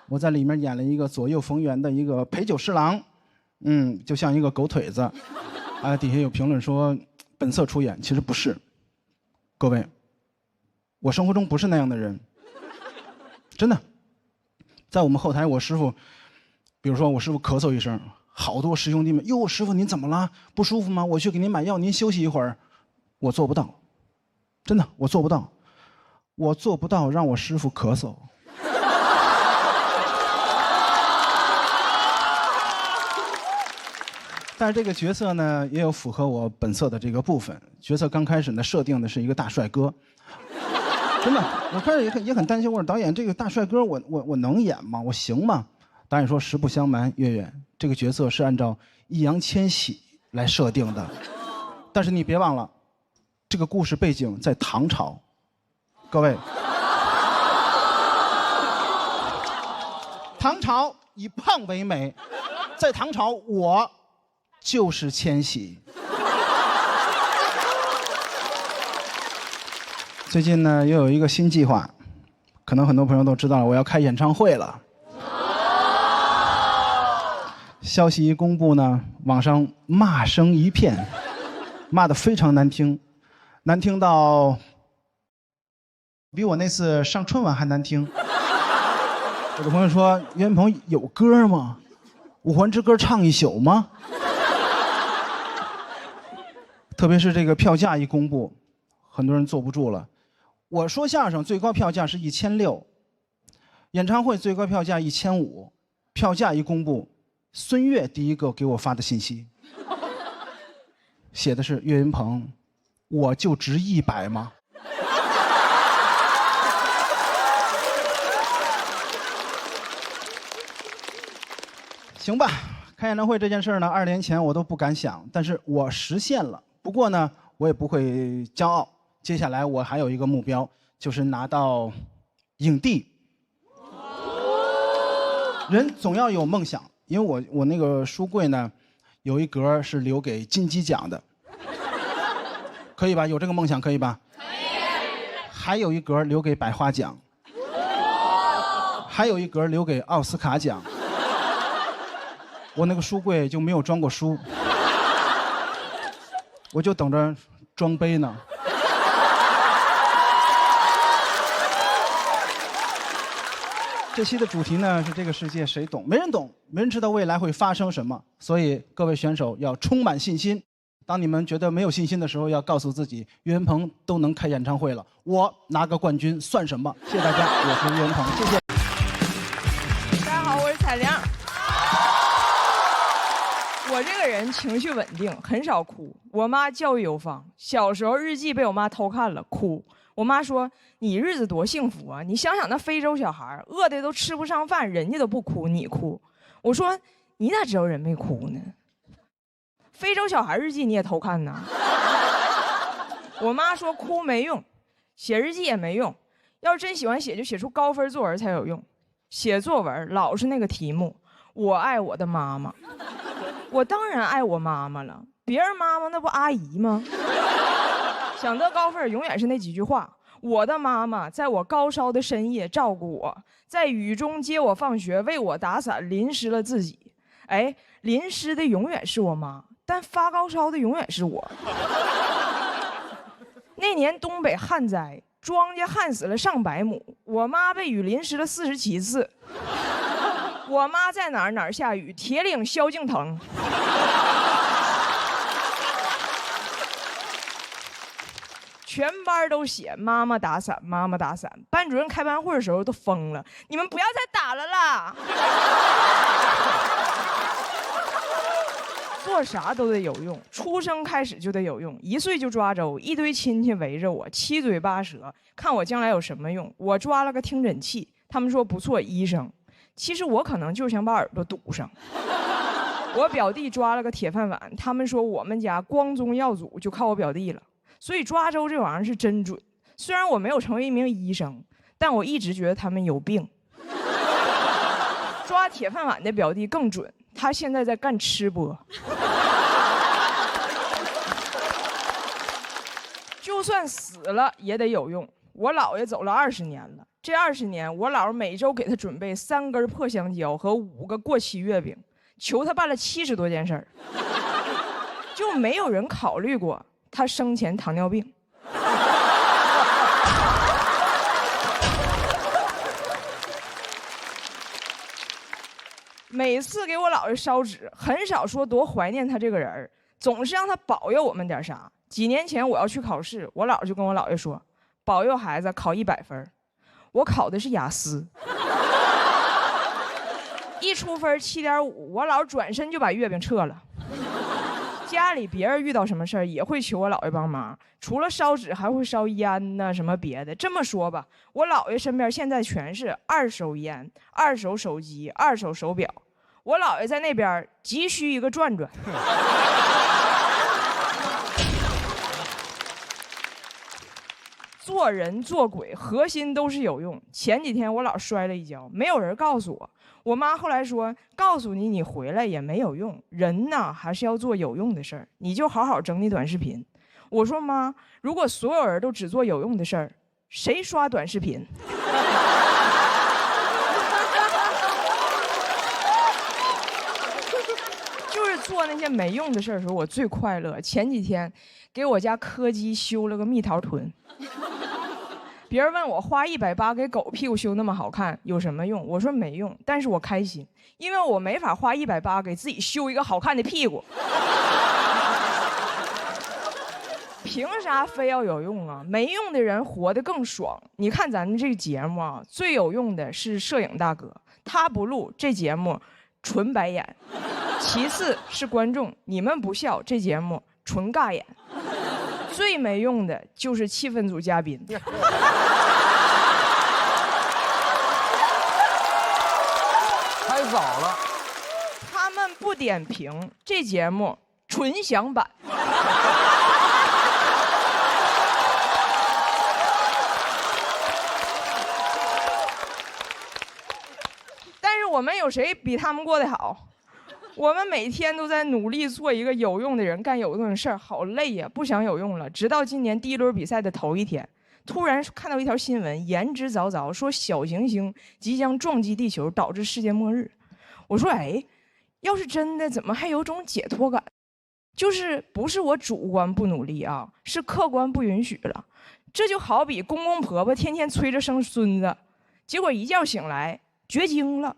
我在里面演了一个左右逢源的一个陪酒侍郎，就像一个狗腿子，底下有评论说本色出演，其实不是。各位，我生活中不是那样的人，真的。在我们后台，我师傅，比如说我师傅咳嗽一声，好多师兄弟们，哟，师傅您怎么了？不舒服吗？我去给您买药，您休息一会儿。我做不到，真的，我做不到，我做不到让我师傅咳嗽。但是这个角色呢，也有符合我本色的这个部分。角色刚开始呢，设定的是一个大帅哥。真的，我开始也很担心，我说导演，这个大帅哥我能演吗？我行吗？导演说实不相瞒，岳岳，这个角色是按照易烊千玺来设定的，但是你别忘了，这个故事背景在唐朝，各位，唐朝以胖为美，在唐朝我就是千玺。最近呢，又有一个新计划，可能很多朋友都知道了，我要开演唱会了。消息一公布呢，网上骂声一片，骂得非常难听，难听到比我那次上春晚还难听。有的朋友说，岳云鹏有歌吗？五环之歌唱一宿吗？特别是这个票价一公布，很多人坐不住了。我说相声最高票价是1600，演唱会最高票价1500，票价一公布，孙悦第一个给我发的信息，写的是岳云鹏，我就值100吗？行吧，开演唱会这件事呢，2年前我都不敢想，但是我实现了。不过呢，我也不会骄傲。接下来我还有一个目标，就是拿到影帝。人总要有梦想，因为我那个书柜呢，有一格是留给金鸡奖的，可以吧？有这个梦想可以吧？可以。还有一格留给百花奖，还有一格留给奥斯卡奖。我那个书柜就没有装过书，我就等着装杯呢。这期的主题呢是这个世界谁懂？没人懂，没人知道未来会发生什么，所以各位选手要充满信心。当你们觉得没有信心的时候，要告诉自己，岳云鹏都能开演唱会了，我拿个冠军算什么？谢谢大家，我是岳云鹏，谢谢。大家好，我是彩亮。我这个人情绪稳定，很少哭。我妈教育有方，小时候日记被我妈偷看了，哭。我妈说：“你日子多幸福啊！你想想那非洲小孩，饿的都吃不上饭，人家都不哭，你哭。”我说：“你咋知道人没哭呢？非洲小孩日记你也偷看呢？”我妈说：“哭没用，写日记也没用，要是真喜欢写，就写出高分作文才有用。写作文老是那个题目，我爱我的妈妈。”我当然爱我妈妈了，别人妈妈那不阿姨吗？想得高分永远是那几句话。我的妈妈在我高烧的深夜照顾我，在雨中接我放学，为我打伞，淋湿了自己。哎，淋湿的永远是我妈，但发高烧的永远是我。那年东北旱灾，庄稼旱死了上百亩，我妈被雨淋湿了47次。我妈在哪儿哪儿下雨，铁岭萧敬腾。全班都写妈妈打伞，妈妈打伞。班主任开班会的时候都疯了，你们不要再打了啦！做啥都得有用，出生开始就得有用。1岁就抓周，一堆亲戚围着我，七嘴八舌，看我将来有什么用。我抓了个听诊器，他们说不错，医生。其实我可能就想把耳朵堵上。我表弟抓了个铁饭碗，他们说我们家光宗耀祖就靠我表弟了。所以抓周这玩意儿是真准。虽然我没有成为一名医生，但我一直觉得他们有病。抓铁饭碗的表弟更准，他现在在干吃播。就算死了也得有用。我姥爷走了20年了，这20年我姥每周给他准备3根破香蕉和5个过期月饼，求他办了70多件事儿，就没有人考虑过他生前糖尿病。每次给我姥爷烧纸，很少说多怀念他这个人，总是让他保佑我们点啥。几年前我要去考试，我姥就跟我姥爷说，保佑孩子考100分。我考的是雅思，一出分7.5，我姥转身就把月饼撤了。家里别人遇到什么事儿也会求我姥爷帮忙，除了烧纸还会烧烟呐，什么别的。这么说吧，我姥爷身边现在全是2手烟、2手手机、2手手表，我姥爷在那边急需一个转转。做人做鬼核心都是有用。前几天我姥摔了一跤，没有人告诉我。我妈后来说，告诉你你回来也没有用，人呢还是要做有用的事儿，你就好好整理短视频。我说妈，如果所有人都只做有用的事儿，谁刷短视频？就是做那些没用的事儿的时候，我最快乐。前几天给我家柯基修了个蜜桃臀。别人问我花180给狗屁股修那么好看有什么用？我说没用，但是我开心，因为我没法花180给自己修一个好看的屁股。凭啥非要有用啊？没用的人活得更爽。你看咱们这个节目啊，最有用的是摄影大哥，他不录这节目，纯白眼；其次是观众，你们不笑，这节目纯尬演；最没用的就是气氛组嘉宾。太早了。他们不点评，这节目纯享版。但是我们有谁比他们过得好？我们每天都在努力做一个有用的人，干有用的事儿，好累呀，不想有用了。直到今年第一轮比赛的头一天，突然看到一条新闻，言之凿凿说小行星即将撞击地球，导致世界末日。我说，哎，要是真的，怎么还有种解脱感？就是不是我主观不努力啊，是客观不允许了。这就好比公公婆婆天天催着生孙子，结果一觉醒来绝经了。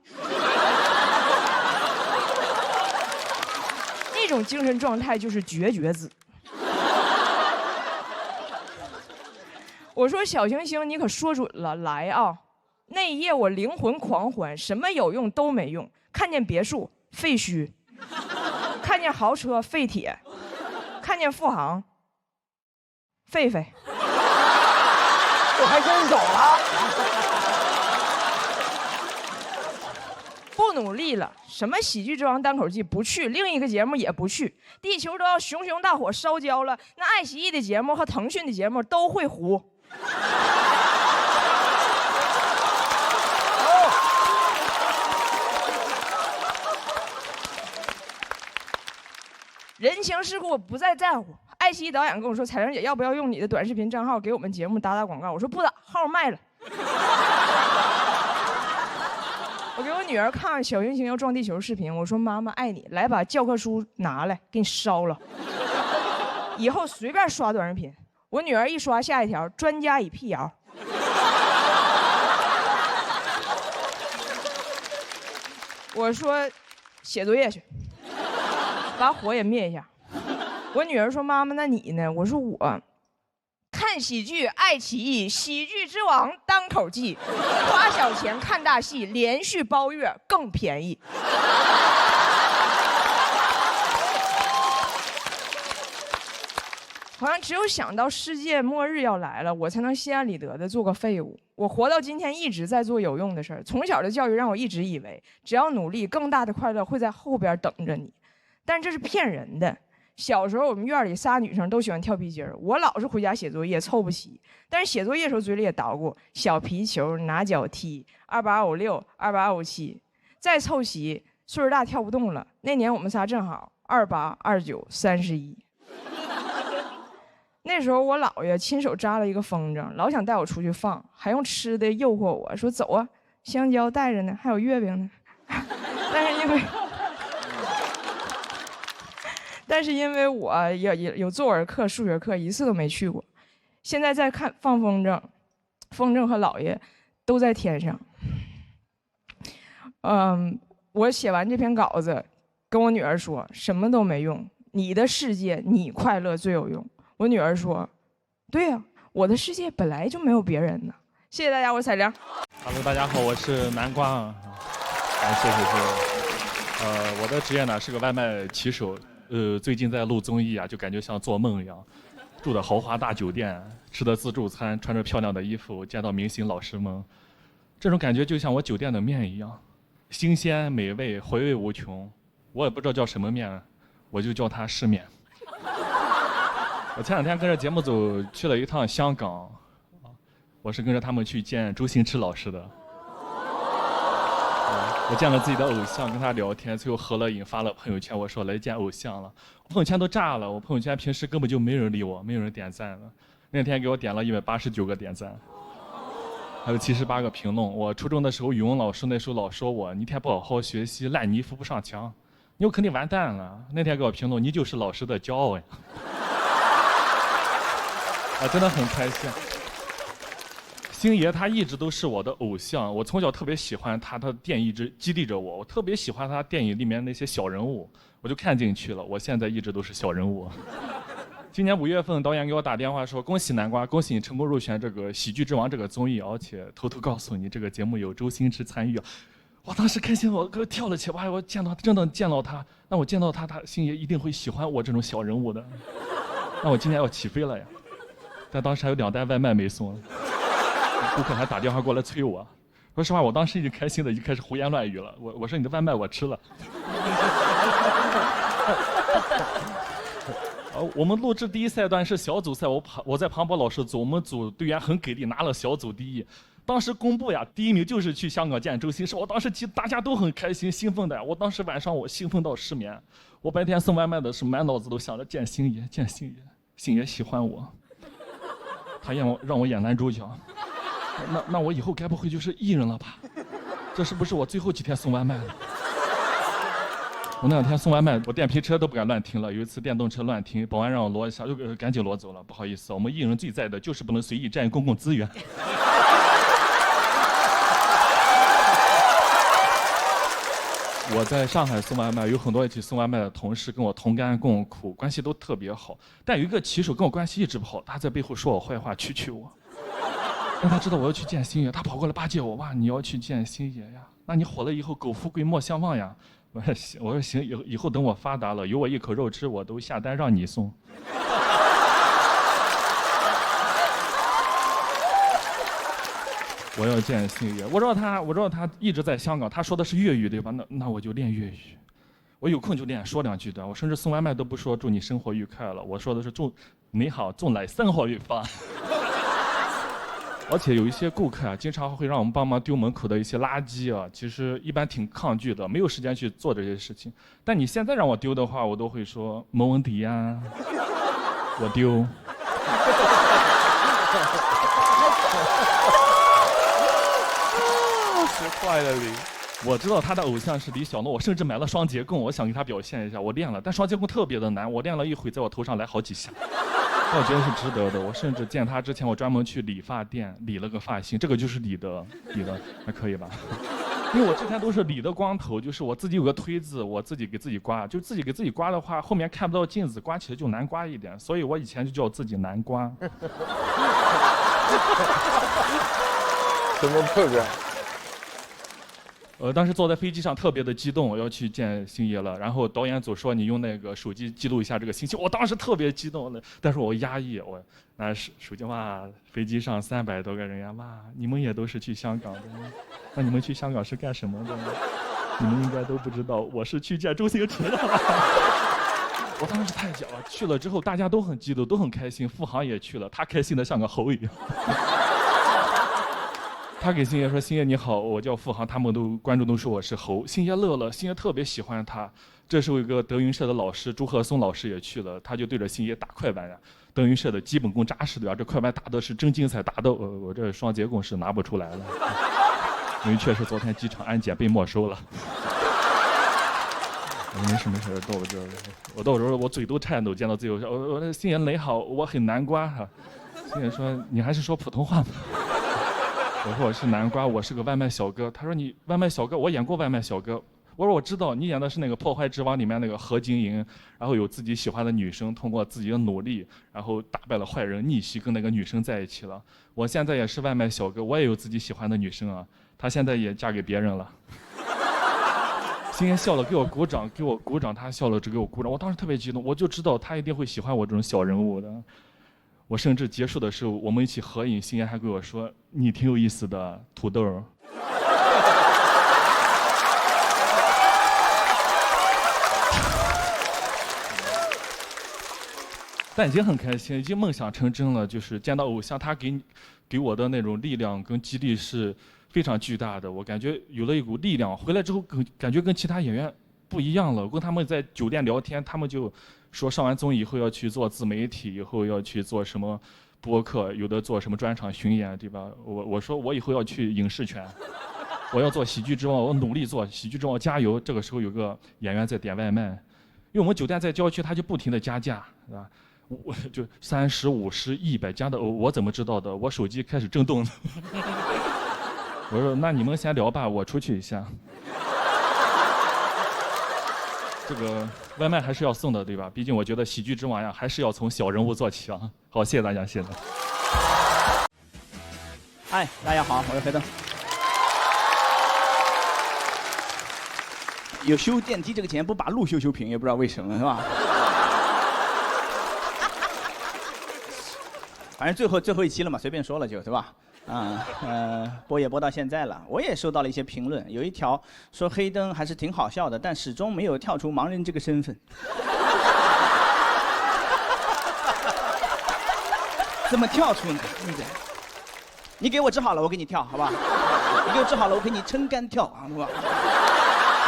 那种精神状态就是绝子。我说小行星，你可说准了，来啊！那一夜我灵魂狂欢，什么有用都没用。看见别墅废墟，看见豪车废铁，看见富航狒狒。我还真走了。不努力了，什么喜剧之王单口季不去，另一个节目也不去，地球都要熊熊大火烧焦了，那爱奇艺的节目和腾讯的节目都会糊。人情世故我不再在乎。爱奇艺导演跟我说：“彩玲姐，要不要用你的短视频账号给我们节目打广告？”我说：“不打，号卖了。”我给我女儿看小行星要撞地球视频，我说：“妈妈爱你，来把教科书拿来，给你烧了。以后随便刷短视频。”我女儿一刷下一条，专家已辟谣。我说：“写作业去。”把火也灭一下。我女儿说：“妈妈，那你呢？”我说：“我看喜剧，爱奇艺《喜剧之王》单口季，花小钱看大戏，连续包月更便宜。”好像只有想到世界末日要来了，我才能心安理得的做个废物。我活到今天一直在做有用的事儿。从小的教育让我一直以为，只要努力，更大的快乐会在后边等着你。但这是骗人的。小时候我们院里仨女生都喜欢跳皮筋儿，我老是回家写作业凑不齐，但是写作业的时候嘴里也捣鼓小皮球拿脚踢2856 2857，再凑齐岁数大跳不动了。那年我们仨正好28 29 31。那时候我姥爷亲手扎了一个风筝，老想带我出去放，还用吃的诱惑我说：“走啊，香蕉带着呢，还有月饼呢。”但是因为我有作文课、数学课，一次都没去过。现在在看放风筝，风筝和姥爷都在天上。我写完这篇稿子，跟我女儿说，什么都没用，你的世界你快乐最有用。我女儿说：“对呀，我的世界本来就没有别人呢。”谢谢大家，我是彩玲。Hello， 大家好，我是南瓜啊。谢谢。我的职业呢是个外卖骑手。最近在录综艺啊，就感觉像做梦一样，住的豪华大酒店，吃的自助餐，穿着漂亮的衣服，见到明星老师们，这种感觉就像我酒店的面一样，新鲜美味，回味无穷。我也不知道叫什么面，我就叫它世面。我前两天跟着节目组去了一趟香港，我是跟着他们去见周星驰老师的。我见了自己的偶像，跟他聊天，最后合了影，发了朋友圈。我说来见偶像了，我朋友圈都炸了。我朋友圈平时根本就没人理我，没有人点赞的。那天给我点了189个点赞，还有78个评论。我初中的时候，语文老师那时候老说我，你一天不好好学习，烂泥扶不上墙，你肯定完蛋了。那天给我评论，你就是老师的骄傲呀！我真的很开心。星爷他一直都是我的偶像，我从小特别喜欢他，他的电影一直激励着我。我特别喜欢他电影里面那些小人物，我就看进去了。我现在一直都是小人物。今年5月份，导演给我打电话说：“恭喜南瓜，恭喜你成功入选这个《喜剧之王》这个综艺，而且偷偷告诉你，这个节目有周星驰参与。”我当时开心，我跳了起来，我真的见到他，那我见到他，星爷一定会喜欢我这种小人物的。那我今年要起飞了呀，但当时还有2袋外卖没送，顾客还打电话过来催我。说实话，我当时已经开心的，已经开始胡言乱语了。我说你的外卖我吃了。我们录制第1赛段是小组赛，我在庞博老师组，我们组队员很给力，拿了小组第1。当时公布呀，第1名就是去香港见周星驰。我当时大家都很开心兴奋的呀。我当时晚上我兴奋到失眠。我白天送外卖的时候，满脑子都想着见星爷，见星爷，星爷喜欢我，他让我演男主角。那我以后该不会就是艺人了吧？这是不是我最后几天送外卖了？我那2天送外卖，我电瓶车都不敢乱停了。有一次电动车乱停，保安让我挪一下，就赶紧挪走了。不好意思，我们艺人最在的就是不能随意占用公共资源。我在上海送外卖，有很多一起送外卖的同事跟我同甘共苦，关系都特别好。但有一个骑手跟我关系一直不好，他在背后说我坏话，蛐我。让他知道我要去见星爷，他跑过来巴结我，哇，你要去见星爷呀？那你火了以后，苟富贵莫相忘呀。我说行，以后等我发达了，有我一口肉吃，我都下单让你送。我要见星爷，我知道他一直在香港，他说的是粤语对吧？那我就练粤语，我有空就练，说2句的。我甚至送外卖都不说祝你生活愉快了，我说的是祝你好，祝你生活愉快。而且有一些顾客啊，经常会让我们帮忙丢门口的一些垃圾啊，其实一般挺抗拒的，没有时间去做这些事情。但你现在让我丢的话，我都会说没问题呀，我丢。是坏了你。我知道他的偶像是李小璐，我甚至买了双截棍，我想给他表现一下，我练了，但双截棍特别的难，我练了一会，在我头上来好几下。但我觉得是值得的。我甚至见他之前，我专门去理发店理了个发型，这个就是理的，还可以吧？因为我之前都是理的光头，就是我自己有个推子，我自己给自己刮，就自己给自己刮的话，后面看不到镜子，刮起来就难刮一点，所以我以前就叫自己难刮。什么破绽？当时坐在飞机上特别的激动，我要去见星爷了。然后导演组说你用那个手机记录一下这个信息，我当时特别激动的，但是我压抑，我拿手机哇，飞机上300多个人呀，哇，你们也都是去香港的，那你们去香港是干什么的呢？你们应该都不知道，我是去见周星驰的。我当时太假了，去了之后大家都很激动，都很开心，付航也去了，他开心的像个猴一样。他给星爷说：“星爷你好，我叫付航。”观众都说我是猴。星爷乐了，星爷特别喜欢他。这时候有个德云社的老师朱鹤松老师也去了，他就对着星爷打快板呀。德云社的基本功扎实的呀，这快板打的是真精彩，打的我这双截棍是拿不出来了。因为确实昨天机场安检被没收了。没事，到我这儿，我到时候我嘴都颤抖，见到自由我说星爷你好，我很难刮哈。星爷说你还是说普通话吧。我说我是南瓜，我是个外卖小哥。他说你外卖小哥，我演过外卖小哥。我说我知道，你演的是那个《破坏之王》里面那个何晶莹，然后有自己喜欢的女生，通过自己的努力，然后打败了坏人，逆袭跟那个女生在一起了。我现在也是外卖小哥，我也有自己喜欢的女生啊，她现在也嫁给别人了。星爷笑了，给我鼓掌，他笑了，只给我鼓掌。我当时特别激动，我就知道他一定会喜欢我这种小人物的。我甚至结束的时候，我们一起合影，星爷还跟我说：“你挺有意思的，土豆。”但已经很开心，已经梦想成真了。就是见到偶像，他给我的那种力量跟激励是非常巨大的。我感觉有了一股力量，回来之后感觉跟其他演员不一样了。我跟他们在酒店聊天，他们就说上完综艺以后要去做自媒体，以后要去做什么播客，有的做什么专场巡演，对吧？我说我以后要去影视圈，我要做喜剧之王，我努力做喜剧之王，加油！这个时候有个演员在点外卖，因为我们酒店在郊区，他就不停的加价，是吧？我就30、50、100加的，我怎么知道的？我手机开始震动了。我说那你们先聊吧，我出去一下。这个外卖还是要送的，对吧？毕竟我觉得喜剧之王呀，还是要从小人物做起啊。好，谢谢大家，谢谢。嗨，大家好，我是黑灯。有修电梯这个钱，不把路修平，也不知道为什么，是吧？反正最后一期了嘛，随便说了就是吧？播也播到现在了，我也收到了一些评论，有一条说黑灯还是挺好笑的，但始终没有跳出盲人这个身份。怎么跳出呢？你给我治好了，我给你跳，好吧？你给我治好了，我给你撑杆跳，好吧？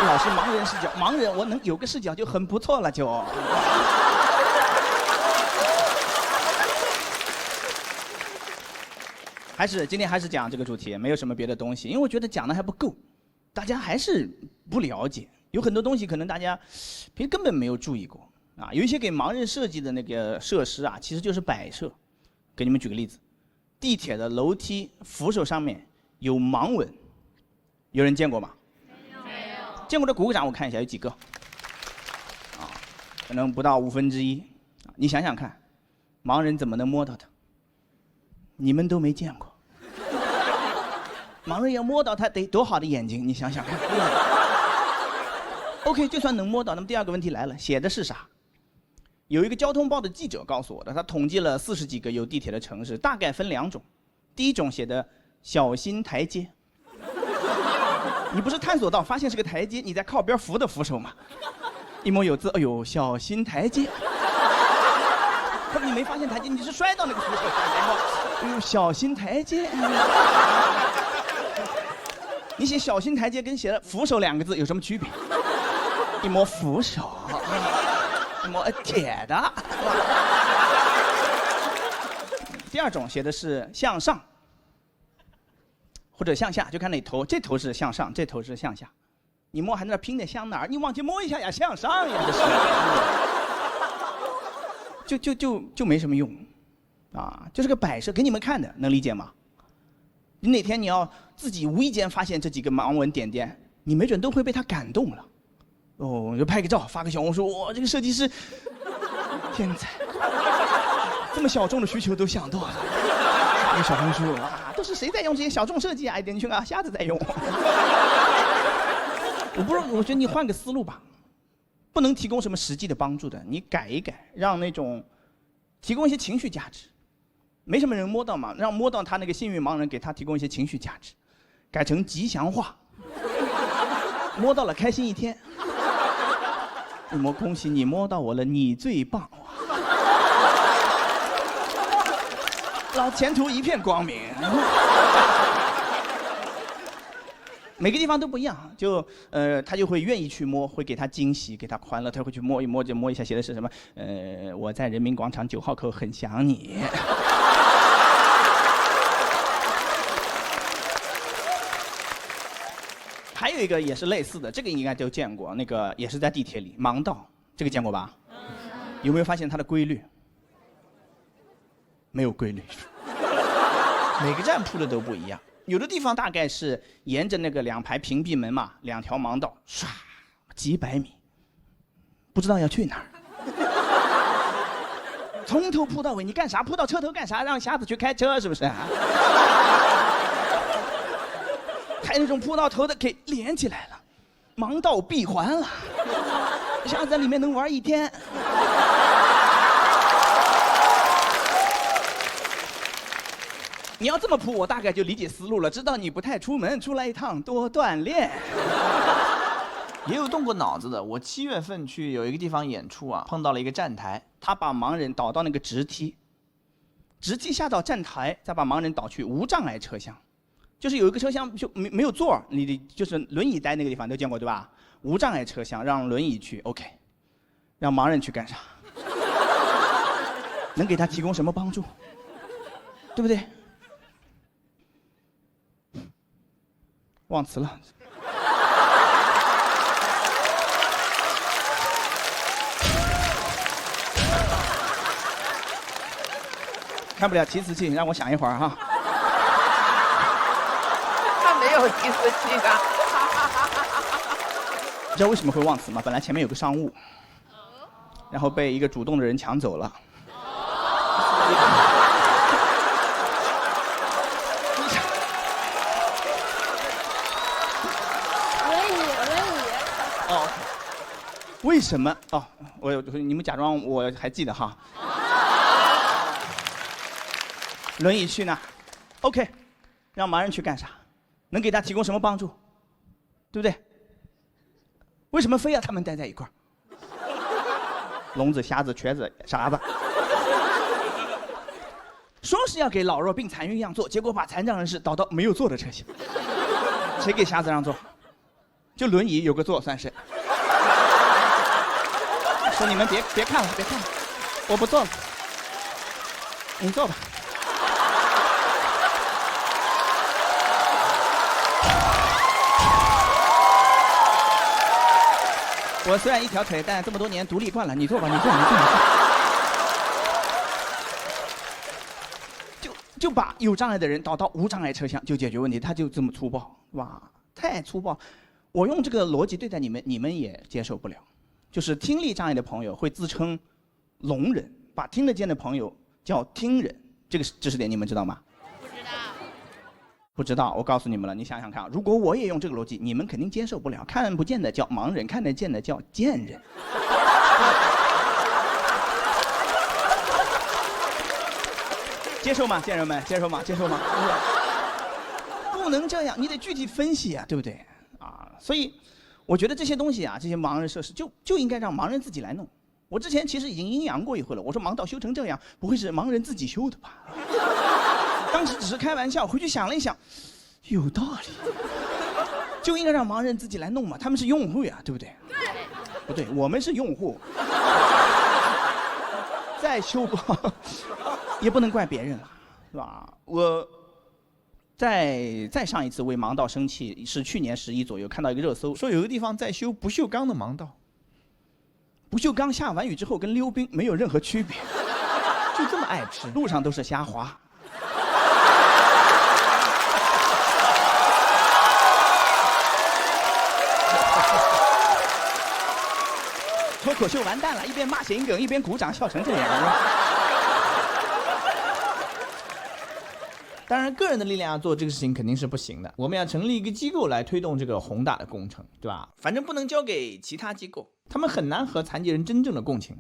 老是盲人视角，盲人我能有个视角就很不错了，就。今天还是讲这个主题，没有什么别的东西，因为我觉得讲的还不够，大家还是不了解，有很多东西可能大家平时根本没有注意过啊。有一些给盲人设计的那个设施啊，其实就是摆设。给你们举个例子，地铁的楼梯扶手上面有盲纹，有人见过吗？没有。见过的鼓个掌，我看一下有几个。啊，可能不到1/5。你想想看，盲人怎么能摸到它？你们都没见过。盲人要摸到它得多好的眼睛，你想想看。OK， 就算能摸到，那么第二个问题来了，写的是啥？有一个交通报的记者告诉我的，他统计了40几个有地铁的城市，大概分2种。第一种写的小心台阶，你不是探索到发现是个台阶，你在靠边扶的扶手吗？一摸有字，哎呦，小心台阶。可你没发现台阶，你是摔到那个扶手上，哎呦，小心台阶。你写小心台阶跟写了扶手2个字有什么区别？一摸扶手。摸铁的。第二种写的是向上或者向下，就看哪头，这头是向上，这头是向下。你摸还在那拼的向哪儿？你往前摸一下呀，向上呀，这是。就没什么用，啊，就是个摆设，给你们看的，能理解吗？你哪天你要自己无意间发现这几个盲纹点点，你没准都会被他感动了。哦，就拍个照，发个小红书，哇，这个设计师天才，这么小众的需求都想到了。发个小红书啊，都是谁在用这些小众设计啊？一点群啊，瞎子在用。我觉得你换个思路吧，不能提供什么实际的帮助的，你改一改，让那种提供一些情绪价值。没什么人摸到嘛，让摸到他那个幸运盲人给他提供一些情绪价值，改成吉祥话，摸到了开心一天。恭喜你摸到我了，你最棒！老前途一片光明。每个地方都不一样，他就会愿意去摸，会给他惊喜，给他欢乐，他会去摸一摸，就摸一下，写的是什么？我在人民广场9号口很想你。还有一个也是类似的，这个应该都见过，那个也是在地铁里，盲道，这个见过吧？有没有发现它的规律？没有规律，每个站铺的都不一样。有的地方大概是沿着那个2排屏蔽门嘛，2条盲道，唰，几百米，不知道要去哪儿。从头铺到尾，你干啥？铺到车头干啥？让瞎子去开车是不是？还那种铺到头的给连起来了，盲道闭环了，瞎子在里面能玩1天。你要这么铺，我大概就理解思路了，知道你不太出门，出来一趟多锻炼。也有动过脑子的，我7月份去有一个地方演出啊，碰到了一个站台，他把盲人导到那个直梯下到站台，再把盲人导去无障碍车厢。就是有一个车厢就没有座，你就是轮椅待那个地方都见过对吧？无障碍车厢让轮椅去 ，OK， 让盲人去干啥？能给他提供什么帮助？对不对？忘词了。看不了提词器，让我想一会儿哈。没有提词器的。你知道为什么会忘词吗？本来前面有个商务，然后被一个主动的人抢走了。轮椅。哦，为什么？哦，你们假装我还记得哈。轮椅去哪 ？OK， 让盲人去干啥？能给他提供什么帮助？对不对？为什么非要他们待在一块儿？聋子、瞎子、瘸子、傻子，说是要给老弱病残孕让座，结果把残障人士导到没有座的车厢。谁给瞎子让座？就轮椅有个座算是。说你们别看了，别看了，我不坐了，你坐吧。我虽然一条腿，但这么多年独立惯了。你坐吧，你坐。就把有障碍的人导到无障碍车厢，就解决问题。他就这么粗暴，哇，太粗暴！我用这个逻辑对待你们，你们也接受不了。就是听力障碍的朋友会自称聋人，把听得见的朋友叫听人，这个知识点你们知道吗？不知道，我告诉你们了，你想想看，如果我也用这个逻辑，你们肯定接受不了。看不见的叫盲人，看得见的叫贱人。接受吗，贱人们？接受吗？接受吗？不能这样，你得具体分析啊，对不对？啊，所以我觉得这些东西啊，这些盲人设施就应该让盲人自己来弄。我之前其实已经阴阳过一回了，我说盲道修成这样，不会是盲人自己修的吧？当时只是开玩笑，回去想了一想，有道理，就应该让盲人自己来弄嘛，他们是用户呀，对不对？不对，我们是用户，再修不好，也不能怪别人了，是吧？我再上一次为盲道生气是去年11左右，看到一个热搜，说有个地方在修不锈钢的盲道，不锈钢下完雨之后跟溜冰没有任何区别，就这么爱吃，路上都是虾滑。脱口秀完蛋了，一边骂谐音梗一边鼓掌，笑成这样。当然，个人的力量要做这个事情肯定是不行的，我们要成立一个机构来推动这个宏大的工程，对吧？反正不能交给其他机构，他们很难和残疾人真正的共情。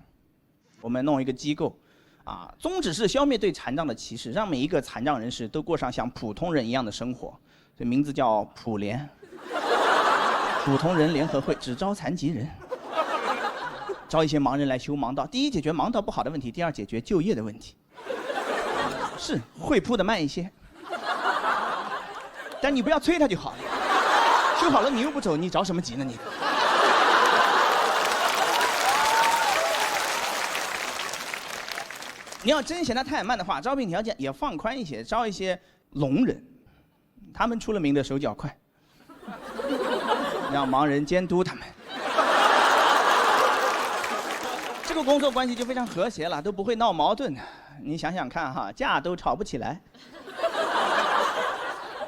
我们弄一个机构，啊，宗旨是消灭对残障的歧视，让每一个残障人士都过上像普通人一样的生活。这名字叫普联，普通人联合会，只招残疾人。招一些盲人来修盲道，第一解决盲道不好的问题，第二解决就业的问题。是会铺的慢一些，但你不要催他就好了。修好了你又不走，你着什么急呢你？你要真嫌他太慢的话，招聘条件也放宽一些，招一些聋人，他们出了名的手脚快，让盲人监督他们。这个工作关系就非常和谐了，都不会闹矛盾。你想想看哈，架都吵不起来。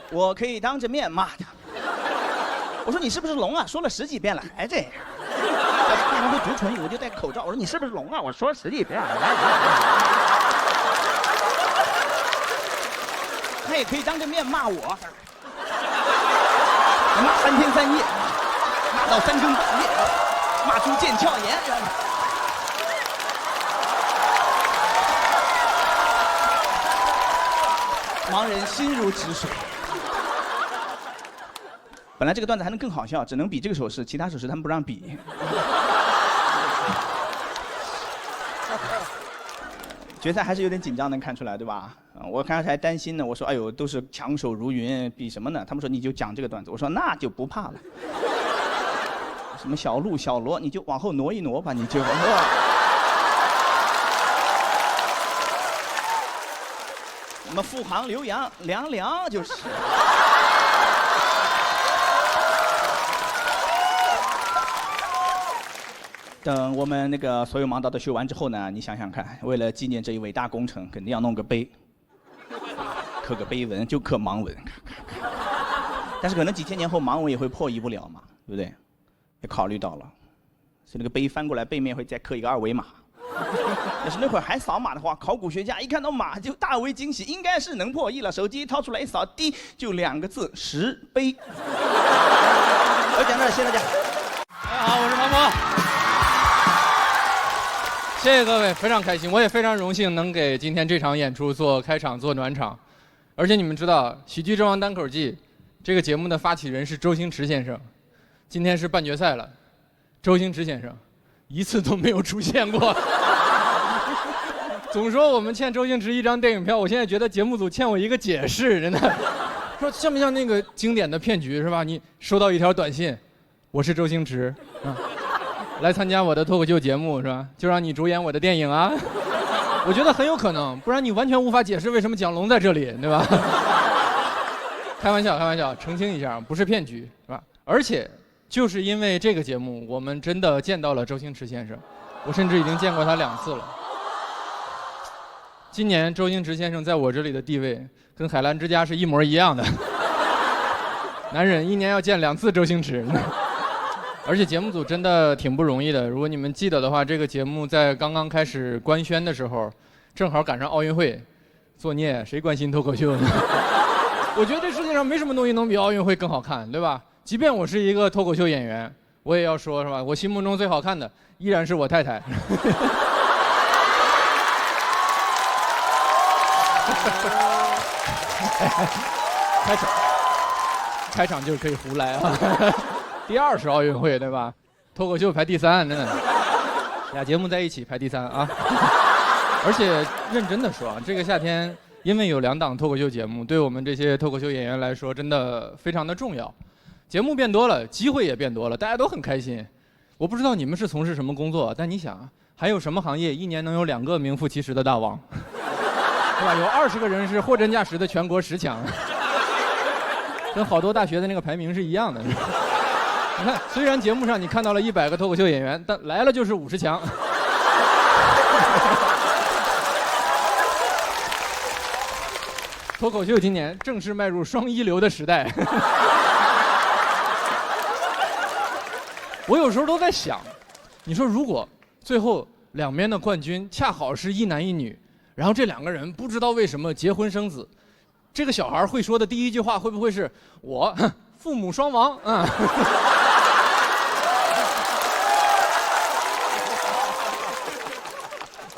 我可以当着面骂他，我说你是不是聋啊？说了10几遍了，还这样。经常会读唇语，我就戴口罩。我说你是不是聋啊？我说了10几遍了。他也可以当着面骂我，骂3天3夜，骂到3更半夜，骂出腱鞘炎。盲人心如止水。本来这个段子还能更好笑，只能比这个手势，其他手势他们不让比。决赛还是有点紧张，能看出来对吧？我刚才还担心呢，我说哎呦都是强手如云，比什么呢？他们说你就讲这个段子，我说那就不怕了。什么小鹿小罗，你就往后挪一挪吧，你就。什么富航刘洋凉凉就是。等我们那个所有盲道都修完之后呢，你想想看，为了纪念这一伟大工程，肯定要弄个碑，刻个碑文，就刻盲文。但是可能几千年后盲文也会破译不了嘛，对不对？也考虑到了，所以那个碑翻过来背面会再刻一个2维码。要是那会儿还扫码的话，考古学家一看到码就大为惊喜，应该是能破译了。手机掏出来一扫，滴就2个字：石碑。我讲这儿，谢谢大家。大家好，我是庞博。谢谢各位，非常开心，我也非常荣幸能给今天这场演出做开场、做暖场。而且你们知道，《喜剧之王单口记》这个节目的发起人是周星驰先生，今天是半决赛了，周星驰先生一次都没有出现过。总说我们欠周星驰一张电影票，我现在觉得节目组欠我一个解释，真的。说像不像那个经典的骗局是吧？你收到一条短信，我是周星驰，来参加我的脱口秀节目是吧？就让你主演我的电影啊。我觉得很有可能，不然你完全无法解释为什么蒋龙在这里，对吧？开玩笑，开玩笑，澄清一下，不是骗局，是吧？而且就是因为这个节目，我们真的见到了周星驰先生，我甚至已经见过他2次了。今年周星驰先生在我这里的地位跟海澜之家是一模一样的。男人1年要见2次周星驰，而且节目组真的挺不容易的。如果你们记得的话，这个节目在刚刚开始官宣的时候，正好赶上奥运会，作孽，谁关心脱口秀呢？我觉得这世界上没什么东西能比奥运会更好看，对吧？即便我是一个脱口秀演员，我也要说，是吧？我心目中最好看的依然是我太太。开场就可以胡来啊！第2是奥运会，对吧？脱口秀排第3，真的，俩节目在一起排第3啊！而且认真的说啊，这个夏天因为有2档脱口秀节目，对我们这些脱口秀演员来说，真的非常的重要。节目变多了，机会也变多了，大家都很开心。我不知道你们是从事什么工作，但你想，还有什么行业1年能有2个名副其实的大王？对吧？有20个人是货真价实的全国10强，跟好多大学的那个排名是一样的。你看，虽然节目上你看到了100个脱口秀演员，但来了就是50强。脱口秀今年正式迈入双一流的时代。我有时候都在想，你说如果最后2边的冠军恰好是1男1女，然后这2个人不知道为什么结婚生子，这个小孩会说的第1句话会不会是我父母双亡啊？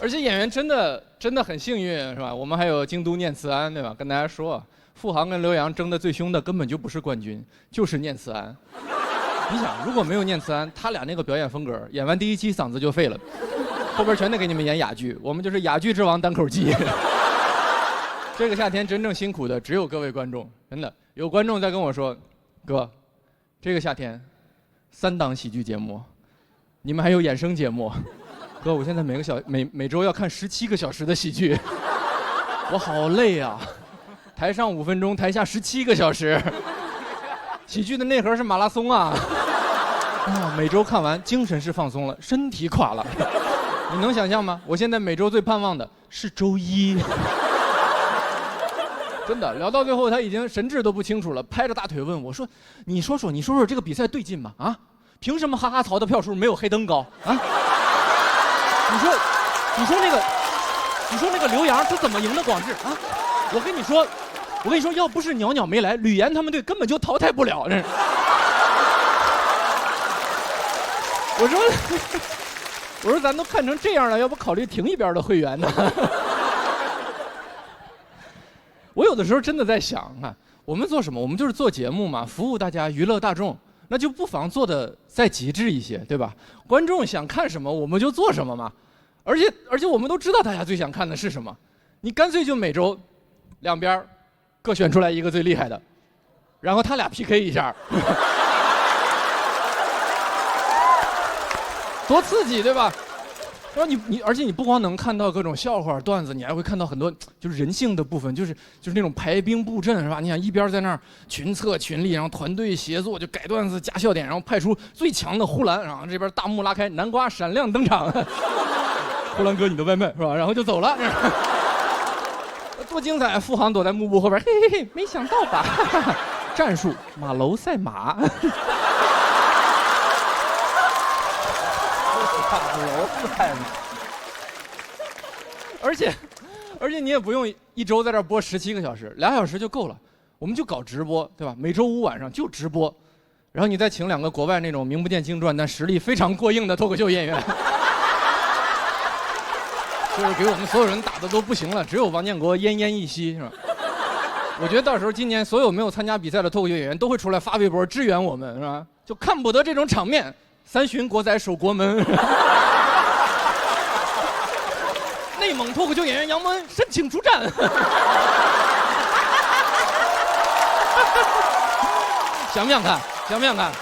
而且演员真的很幸运，是吧？我们还有京都念慈庵，对吧？跟大家说，付航跟刘洋争得最凶的根本就不是冠军，就是念慈庵。你想，如果没有念慈庵，他俩那个表演风格，演完第1期嗓子就废了，后边全得给你们演哑剧。我们就是哑剧之王单口记。这个夏天真正辛苦的只有各位观众，真的有观众在跟我说，哥，这个夏天3档喜剧节目，你们还有衍生节目。哥，我现在每周要看17个小时的喜剧，我好累啊！台上5分钟，台下17个小时，喜剧的内核是马拉松啊！每周看完，精神是放松了，身体垮了。你能想象吗？我现在每周最盼望的是周1。真的，聊到最后他已经神志都不清楚了，拍着大腿问我说：“你说说这个比赛对劲吗？啊，凭什么哈哈曹的票数没有黑灯高啊？”你说那个刘洋他怎么赢的广智啊？我跟你说，要不是袅袅没来，吕岩他们队根本就淘汰不了。我说咱都看成这样了，要不考虑停一边的会员呢？我有的时候真的在想啊，我们做什么？我们就是做节目嘛，服务大家，娱乐大众。那就不妨做的再极致一些，对吧？观众想看什么，我们就做什么嘛。而且我们都知道大家最想看的是什么，你干脆就每周2边各选出来一个最厉害的，然后他俩 PK 一下，多刺激，对吧？然后而且你不光能看到各种笑话段子，你还会看到很多就是人性的部分，就是那种排兵布阵，是吧？你想一边在那儿群策群力，然后团队协作，就改段子加笑点，然后派出最强的呼兰，然后这边大幕拉开，南瓜闪亮登场，呼兰哥你的外卖是吧？然后就走了，多精彩！付航躲在幕布后边，嘿嘿嘿，没想到吧？战术马楼赛马。而且你也不用1周在这播17个小时，2小时就够了。我们就搞直播，对吧？每周5晚上就直播，然后你再请2个国外那种名不见经传但实力非常过硬的脱口秀演员，就是给我们所有人打的都不行了，只有王建国奄奄一息，是吧？我觉得到时候今年所有没有参加比赛的脱口秀演员都会出来发微博支援我们，是吧？就看不得这种场面，三旬国仔守国门。内蒙脱口秀演员杨蒙恩申请出战。想不想看？想不想看？啊，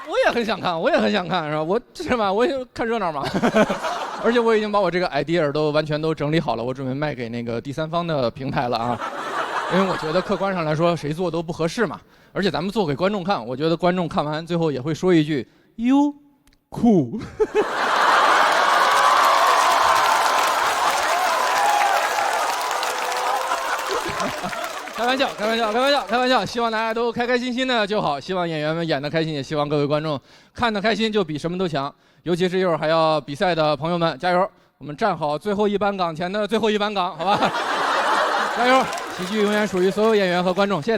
我也很想看，我也很想看，是吧？我是吧？我也看热闹嘛。而且我已经把我这个 idea 都完全都整理好了，我准备卖给那个第三方的平台了啊。因为我觉得客观上来说，谁做都不合适嘛。而且咱们做给观众看，我觉得观众看完最后也会说一句：“哟，酷。”开玩笑，开玩笑，开玩笑，开玩笑！希望大家都开开心心的就好，希望演员们演得开心，也希望各位观众看得开心，就比什么都强。尤其是一会儿还要比赛的朋友们，加油！我们站好最后一班岗前的最后一班岗，好吧？加油！喜剧永远属于所有演员和观众，谢谢大家。